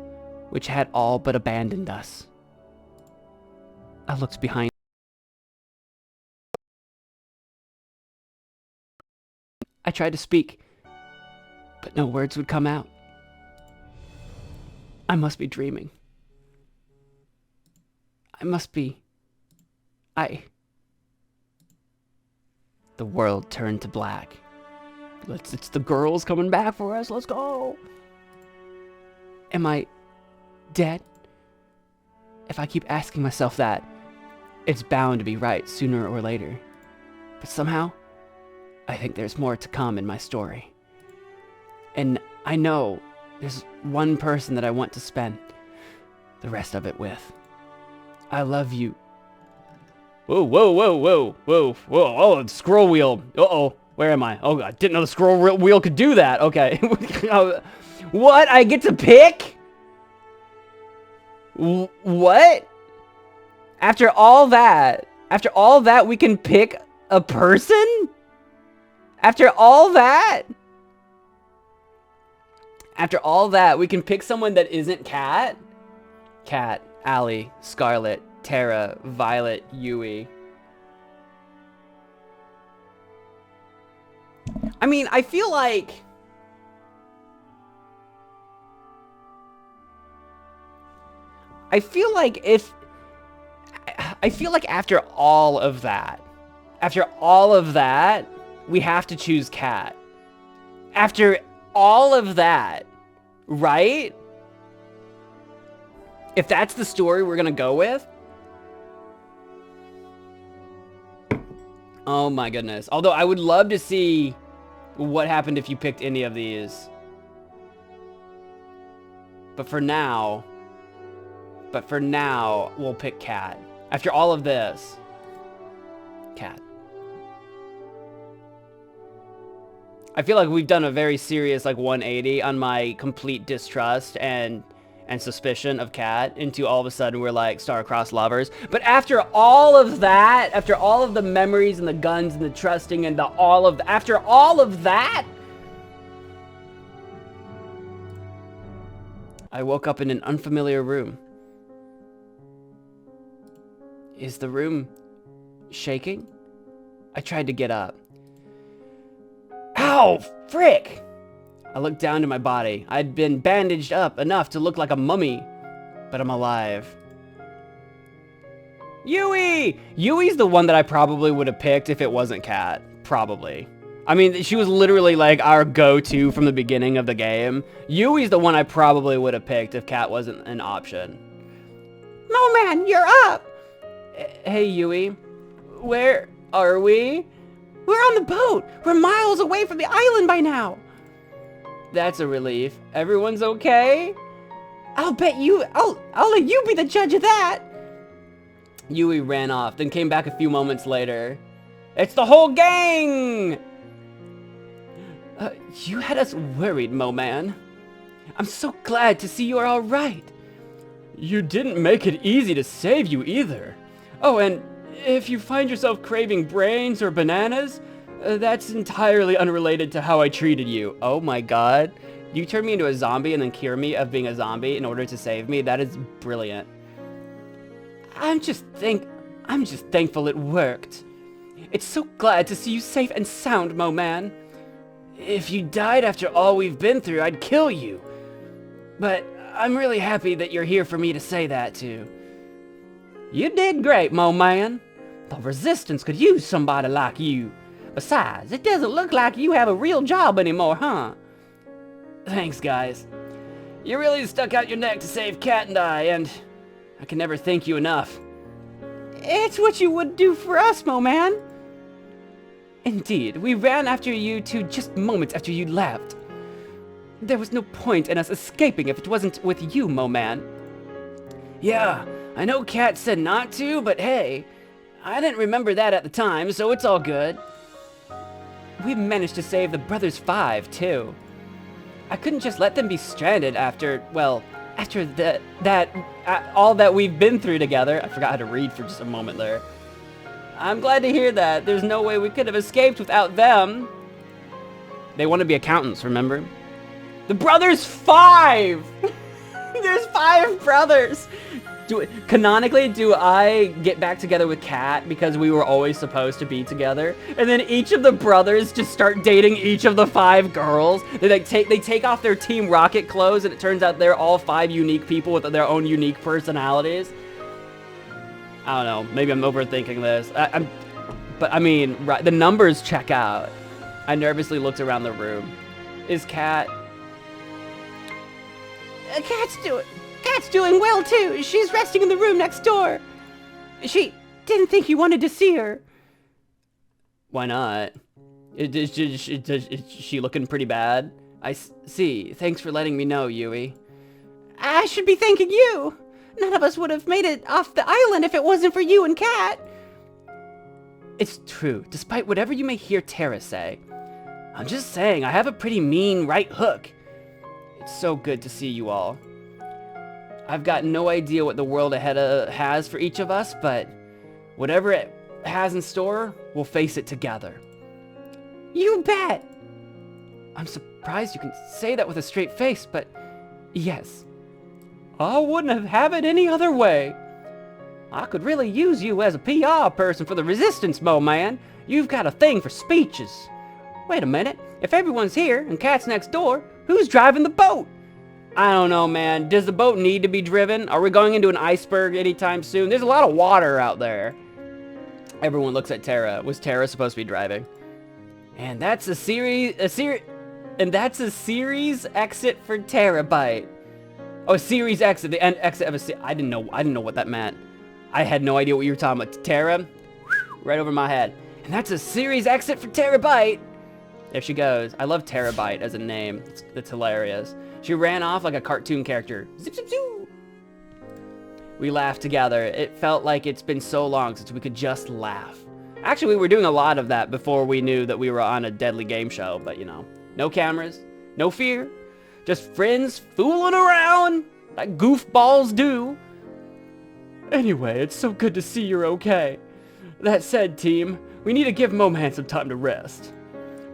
which had all but abandoned us. I looked behind. I tried to speak, but no words would come out. I must be dreaming. I must be... the world turned to black. It's the girls coming back for us. Let's go. Am I dead? If I keep asking myself that, it's bound to be right sooner or later. But somehow, I think there's more to come in my story. And I know there's one person that I want to spend the rest of it with. I love you. Whoa, whoa, whoa, whoa, whoa, whoa. Oh, scroll wheel. Uh-oh. Where am I? Oh, I didn't know the scroll wheel could do that. Okay. What? I get to pick? What? After all that, we can pick a person? After all that, we can pick someone that isn't Cat? Cat, Allie, Scarlet, Tara, Violet, Yui. I mean, I feel like after all of that, we have to choose Cat. After all of that, right? If that's the story we're gonna go with. Oh my goodness. Although I would love to see what happened if you picked any of these. But for now, we'll pick Cat. After all of this, Cat. I feel like we've done a very serious like 180 on my complete distrust and suspicion of Cat into all of a sudden we're like star-crossed lovers. But after all of that, after all of the memories and the guns and the trusting and after all of that, I woke up in an unfamiliar room. Is the room shaking? I tried to get up. Ow! Frick! I looked down to my body. I'd been bandaged up enough to look like a mummy, but I'm alive. Yui! Yui's the one that I probably would have picked if it wasn't Cat. Probably. I mean, she was literally like our go-to from the beginning of the game. Yui's the one I probably would have picked if Cat wasn't an option. Mo-Man, you're up! Hey, Yui. Where are we? We're on the boat! We're miles away from the island by now! That's a relief. Everyone's okay? I'll let you be the judge of that! Yui ran off, then came back a few moments later. It's the whole gang! You had us worried, Mo-Man. I'm so glad to see you're alright. You didn't make it easy to save you either. Oh, and if you find yourself craving brains or bananas, that's entirely unrelated to how I treated you. Oh my god. You turned me into a zombie and then cure me of being a zombie in order to save me. That is brilliant. I'm just thankful it worked. It's so glad to see you safe and sound, Mo-Man. If you died after all we've been through, I'd kill you. But I'm really happy that you're here for me to say that to. You did great, Mo-Man. The Resistance could use somebody like you. Besides, it doesn't look like you have a real job anymore, huh? Thanks, guys. You really stuck out your neck to save Cat and I can never thank you enough. It's what you would do for us, Mo-Man. Indeed, we ran after you two just moments after you left. There was no point in us escaping if it wasn't with you, Mo-Man. Yeah, I know Cat said not to, but hey, I didn't remember that at the time, so it's all good. We managed to save the Brothers 5, too. I couldn't just let them be stranded after all that we've been through together. I forgot how to read for just a moment there. I'm glad to hear that. There's no way we could have escaped without them. They want to be accountants, remember? The Brothers 5! There's 5 brothers! Canonically, do I get back together with Kat because we were always supposed to be together? And then each of the brothers just start dating each of the 5 girls? They take off their Team Rocket clothes and it turns out they're all 5 unique people with their own unique personalities? I don't know. Maybe I'm overthinking this. But I mean, right, the numbers check out. I nervously looked around the room. Is Cat... Cat's doing well, too. She's resting in the room next door. She didn't think you wanted to see her. Why not? Is she looking pretty bad? I see. Thanks for letting me know, Yui. I should be thanking you. None of us would have made it off the island if it wasn't for you and Cat. It's true, despite whatever you may hear Tara say. I'm just saying, I have a pretty mean right hook. It's so good to see you all. I've got no idea what the world ahead has for each of us, but whatever it has in store, we'll face it together. You bet. I'm surprised you can say that with a straight face, but yes. I wouldn't have it any other way. I could really use you as a PR person for the Resistance, Mo man. You've got a thing for speeches. Wait a minute. If everyone's here and Cat's next door, who's driving the boat? I don't know, man. Does the boat need to be driven? Are we going into an iceberg anytime soon? There's a lot of water out there. Everyone looks at Tara. Was Tara supposed to be driving? And that's a series exit for Terabyte. Oh, a series exit, the end exit of a I didn't know what that meant. I had no idea what you were talking about. Tara, right over my head. And that's a series exit for Terabyte. There she goes. I love Terabyte as a name. It's hilarious. She ran off like a cartoon character. Zip, zip, zoo. We laughed together. It felt like it's been so long since we could just laugh. Actually, we were doing a lot of that before we knew that we were on a deadly game show, but you know, no cameras, no fear, just friends fooling around like goofballs do. Anyway, it's so good to see you're okay. That said, team, we need to give Moman some time to rest.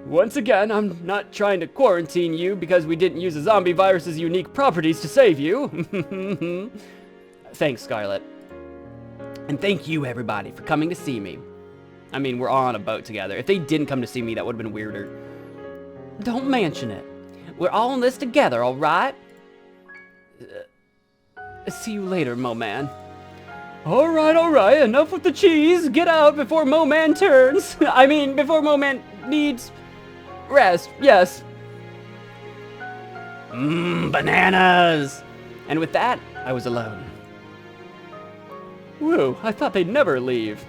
Once again, I'm not trying to quarantine you because we didn't use a zombie virus's unique properties to save you. Thanks, Scarlet. And thank you, everybody, for coming to see me. I mean, we're all on a boat together. If they didn't come to see me, that would have been weirder. Don't mention it. We're all in this together, all right? See you later, Moman. All right. Enough with the cheese. Get out before Moman turns. I mean, before Moman needs rest. Yes. Bananas. And with that, I was alone. Whoa, I thought they'd never leave.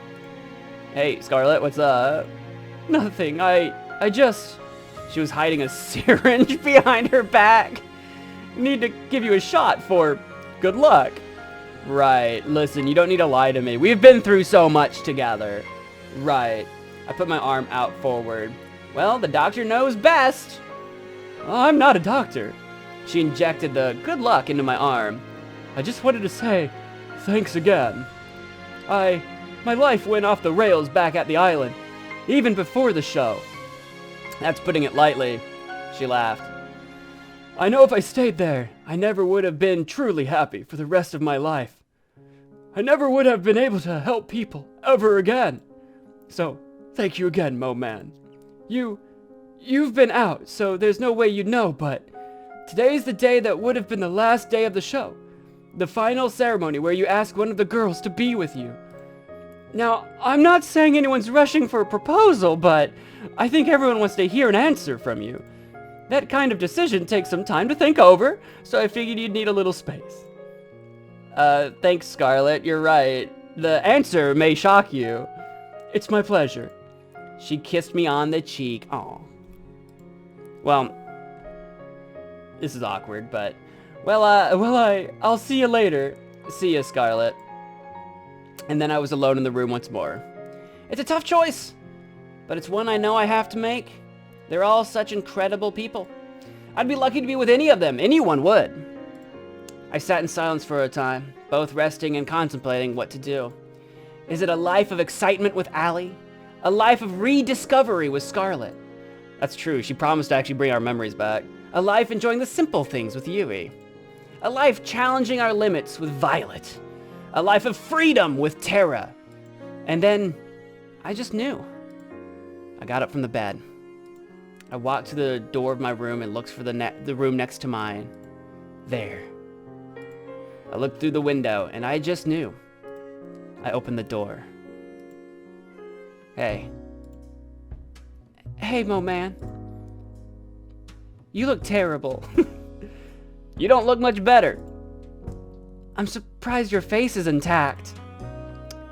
Hey, Scarlet, what's up? Nothing, I just... She was hiding a syringe behind her back. Need to give you a shot for good luck. Right, listen, you don't need to lie to me. We've been through so much together. Right. I put my arm out forward. Well, the doctor knows best. I'm not a doctor. She injected the good luck into my arm. I just wanted to say thanks again. My life went off the rails back at the island, even before the show. That's putting it lightly. She laughed. I know if I stayed there, I never would have been truly happy for the rest of my life. I never would have been able to help people ever again. So, thank you again, Mo Man. You've been out, so there's no way you'd know, but today's the day that would have been the last day of the show. The final ceremony where you ask one of the girls to be with you. Now, I'm not saying anyone's rushing for a proposal, but I think everyone wants to hear an answer from you. That kind of decision takes some time to think over, so I figured you'd need a little space. Thanks, Scarlet, you're right. The answer may shock you. It's my pleasure. She kissed me on the cheek. Aw. Well, this is awkward, but... I'll see you later. See ya, Scarlet. And then I was alone in the room once more. It's a tough choice, but it's one I know I have to make. They're all such incredible people. I'd be lucky to be with any of them. Anyone would. I sat in silence for a time, both resting and contemplating what to do. Is it a life of excitement with Allie? A life of rediscovery with Scarlet? That's true, she promised to actually bring our memories back. A life enjoying the simple things with Yui. A life challenging our limits with Violet. A life of freedom with Tara. And then, I just knew. I got up from the bed. I walked to the door of my room and looked for the room next to mine. There. I looked through the window, and I just knew. I opened the door. Hey. Hey, Mo man. You look terrible. You don't look much better. I'm surprised your face is intact.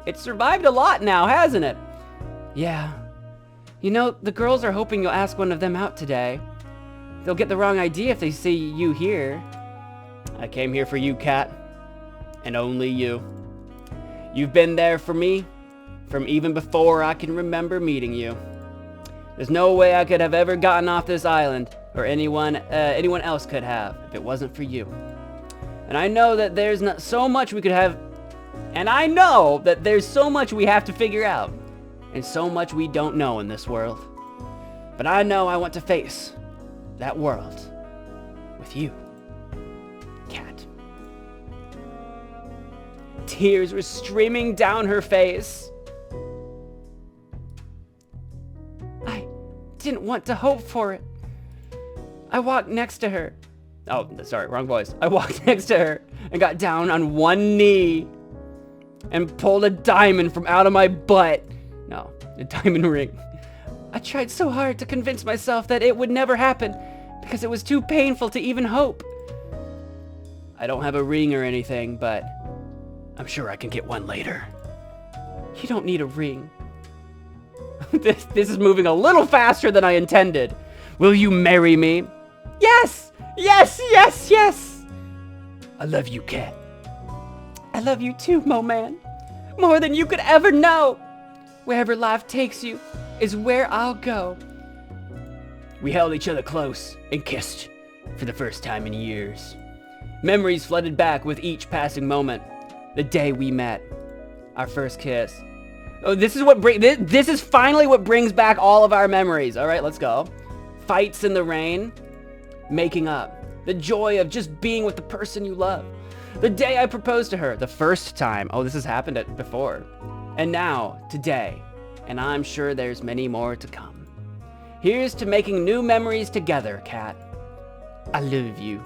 It's survived a lot now, hasn't it? Yeah. You know, the girls are hoping you'll ask one of them out today. They'll get the wrong idea if they see you here. I came here for you, Kat. And only you. You've been there for me from even before I can remember meeting you. There's no way I could have ever gotten off this island, or anyone else could have, if it wasn't for you. And I know that there's not so much we could have, and I know that there's so much we have to figure out, and so much we don't know in this world. But I know I want to face that world with you, Kat. Tears were streaming down her face. I didn't want to hope for it. I walked next to her. Oh, sorry, wrong voice. I walked next to her and got down on one knee and pulled a diamond from out of my butt. No, a diamond ring. I tried so hard to convince myself that it would never happen because it was too painful to even hope. I don't have a ring or anything, but I'm sure I can get one later. You don't need a ring. This is moving a little faster than I intended. Will you marry me? Yes! Yes, yes, yes! I love you, Kat. I love you too, Mo man. More than you could ever know. Wherever life takes you is where I'll go. We held each other close and kissed for the first time in years. Memories flooded back with each passing moment. The day we met. Our first kiss. Oh, this is finally what brings back all of our memories. All right, let's go. Fights in the rain. Making up. The joy of just being with the person you love. The day I proposed to her. The first time. Oh, this has happened before. And now, today. And I'm sure there's many more to come. Here's to making new memories together, Kat. I love you.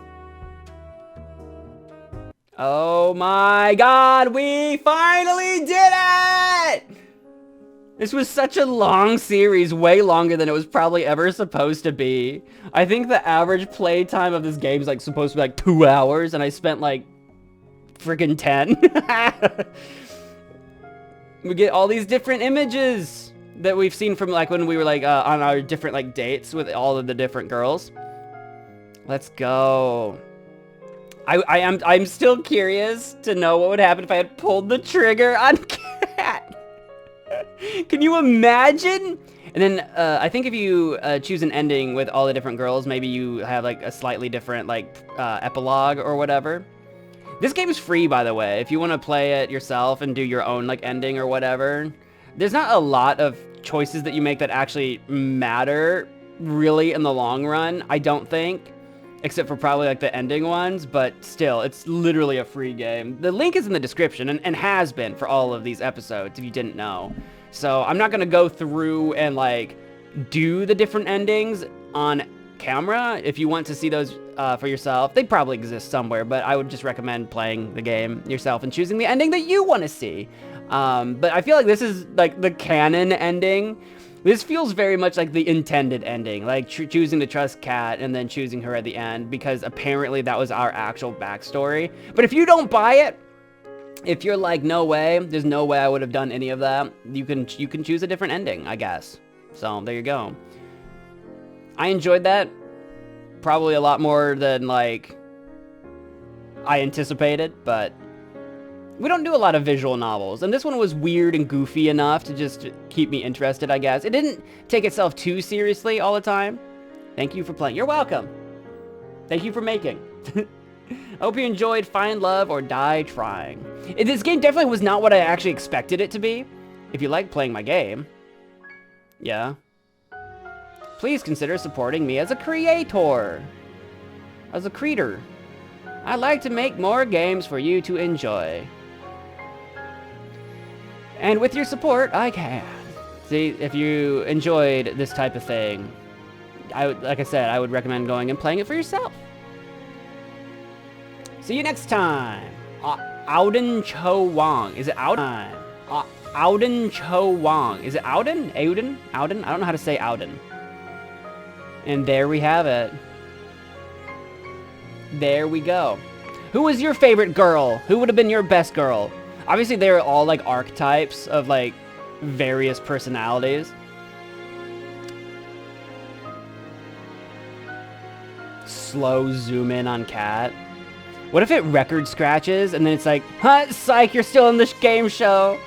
Oh my God, we finally did it! This was such a long series, way longer than it was probably ever supposed to be. I think the average play time of this game is like supposed to be like 2 hours, and I spent like freaking 10. We get all these different images that we've seen from like when we were like on our different like dates with all of the different girls. Let's go. I'm still curious to know what would happen if I had pulled the trigger on Kat. Can you imagine? And then I think if you choose an ending with all the different girls, maybe you have like a slightly different like epilogue or whatever. This game is free, by the way, if you want to play it yourself and do your own like ending or whatever. There's not a lot of choices that you make that actually matter really in the long run, I don't think. Except for probably like the ending ones, but still, it's literally a free game. The link is in the description and has been for all of these episodes if you didn't know. So I'm not gonna go through and like do the different endings on camera. If you want to see those for yourself, they probably exist somewhere, but I would just recommend playing the game yourself and choosing the ending that you want to see. But I feel like this is like the canon ending. This feels very much like the intended ending, like choosing to trust Kat and then choosing her at the end, because apparently that was our actual backstory. But if you don't buy it, if you're like, no way, there's no way I would have done any of that, you can choose a different ending, I guess. So there you go. I enjoyed that probably a lot more than like I anticipated, but we don't do a lot of visual novels, and this one was weird and goofy enough to just keep me interested, I guess. It didn't take itself too seriously all the time. Thank you for playing. You're welcome. Thank you for making. I hope you enjoyed Find Love or Die Trying. This game definitely was not what I actually expected it to be. If you like playing my game, yeah, please consider supporting me as a creator. As a creator. I'd like to make more games for you to enjoy. And with your support, I can. See, if you enjoyed this type of thing, like I said, I would recommend going and playing it for yourself. See you next time. Auden Cho Wong. Is it out time? Auden Cho Wong. Is it Auden? Auden? Auden? I don't know how to say Auden. And there we have it. There we go. Who was your favorite girl? Who would have been your best girl? Obviously, they were all like archetypes of like various personalities. Slow zoom in on Cat. What if it record scratches and then it's like, huh, psych, you're still in this game show.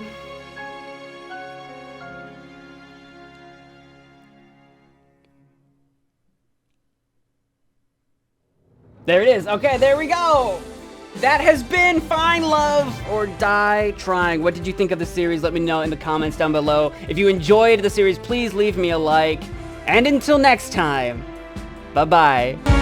There it is. Okay, there we go. That has been Find Love or Die Trying. What did you think of the series? Let me know in the comments down below. If you enjoyed the series, please leave me a like. And until next time, bye-bye.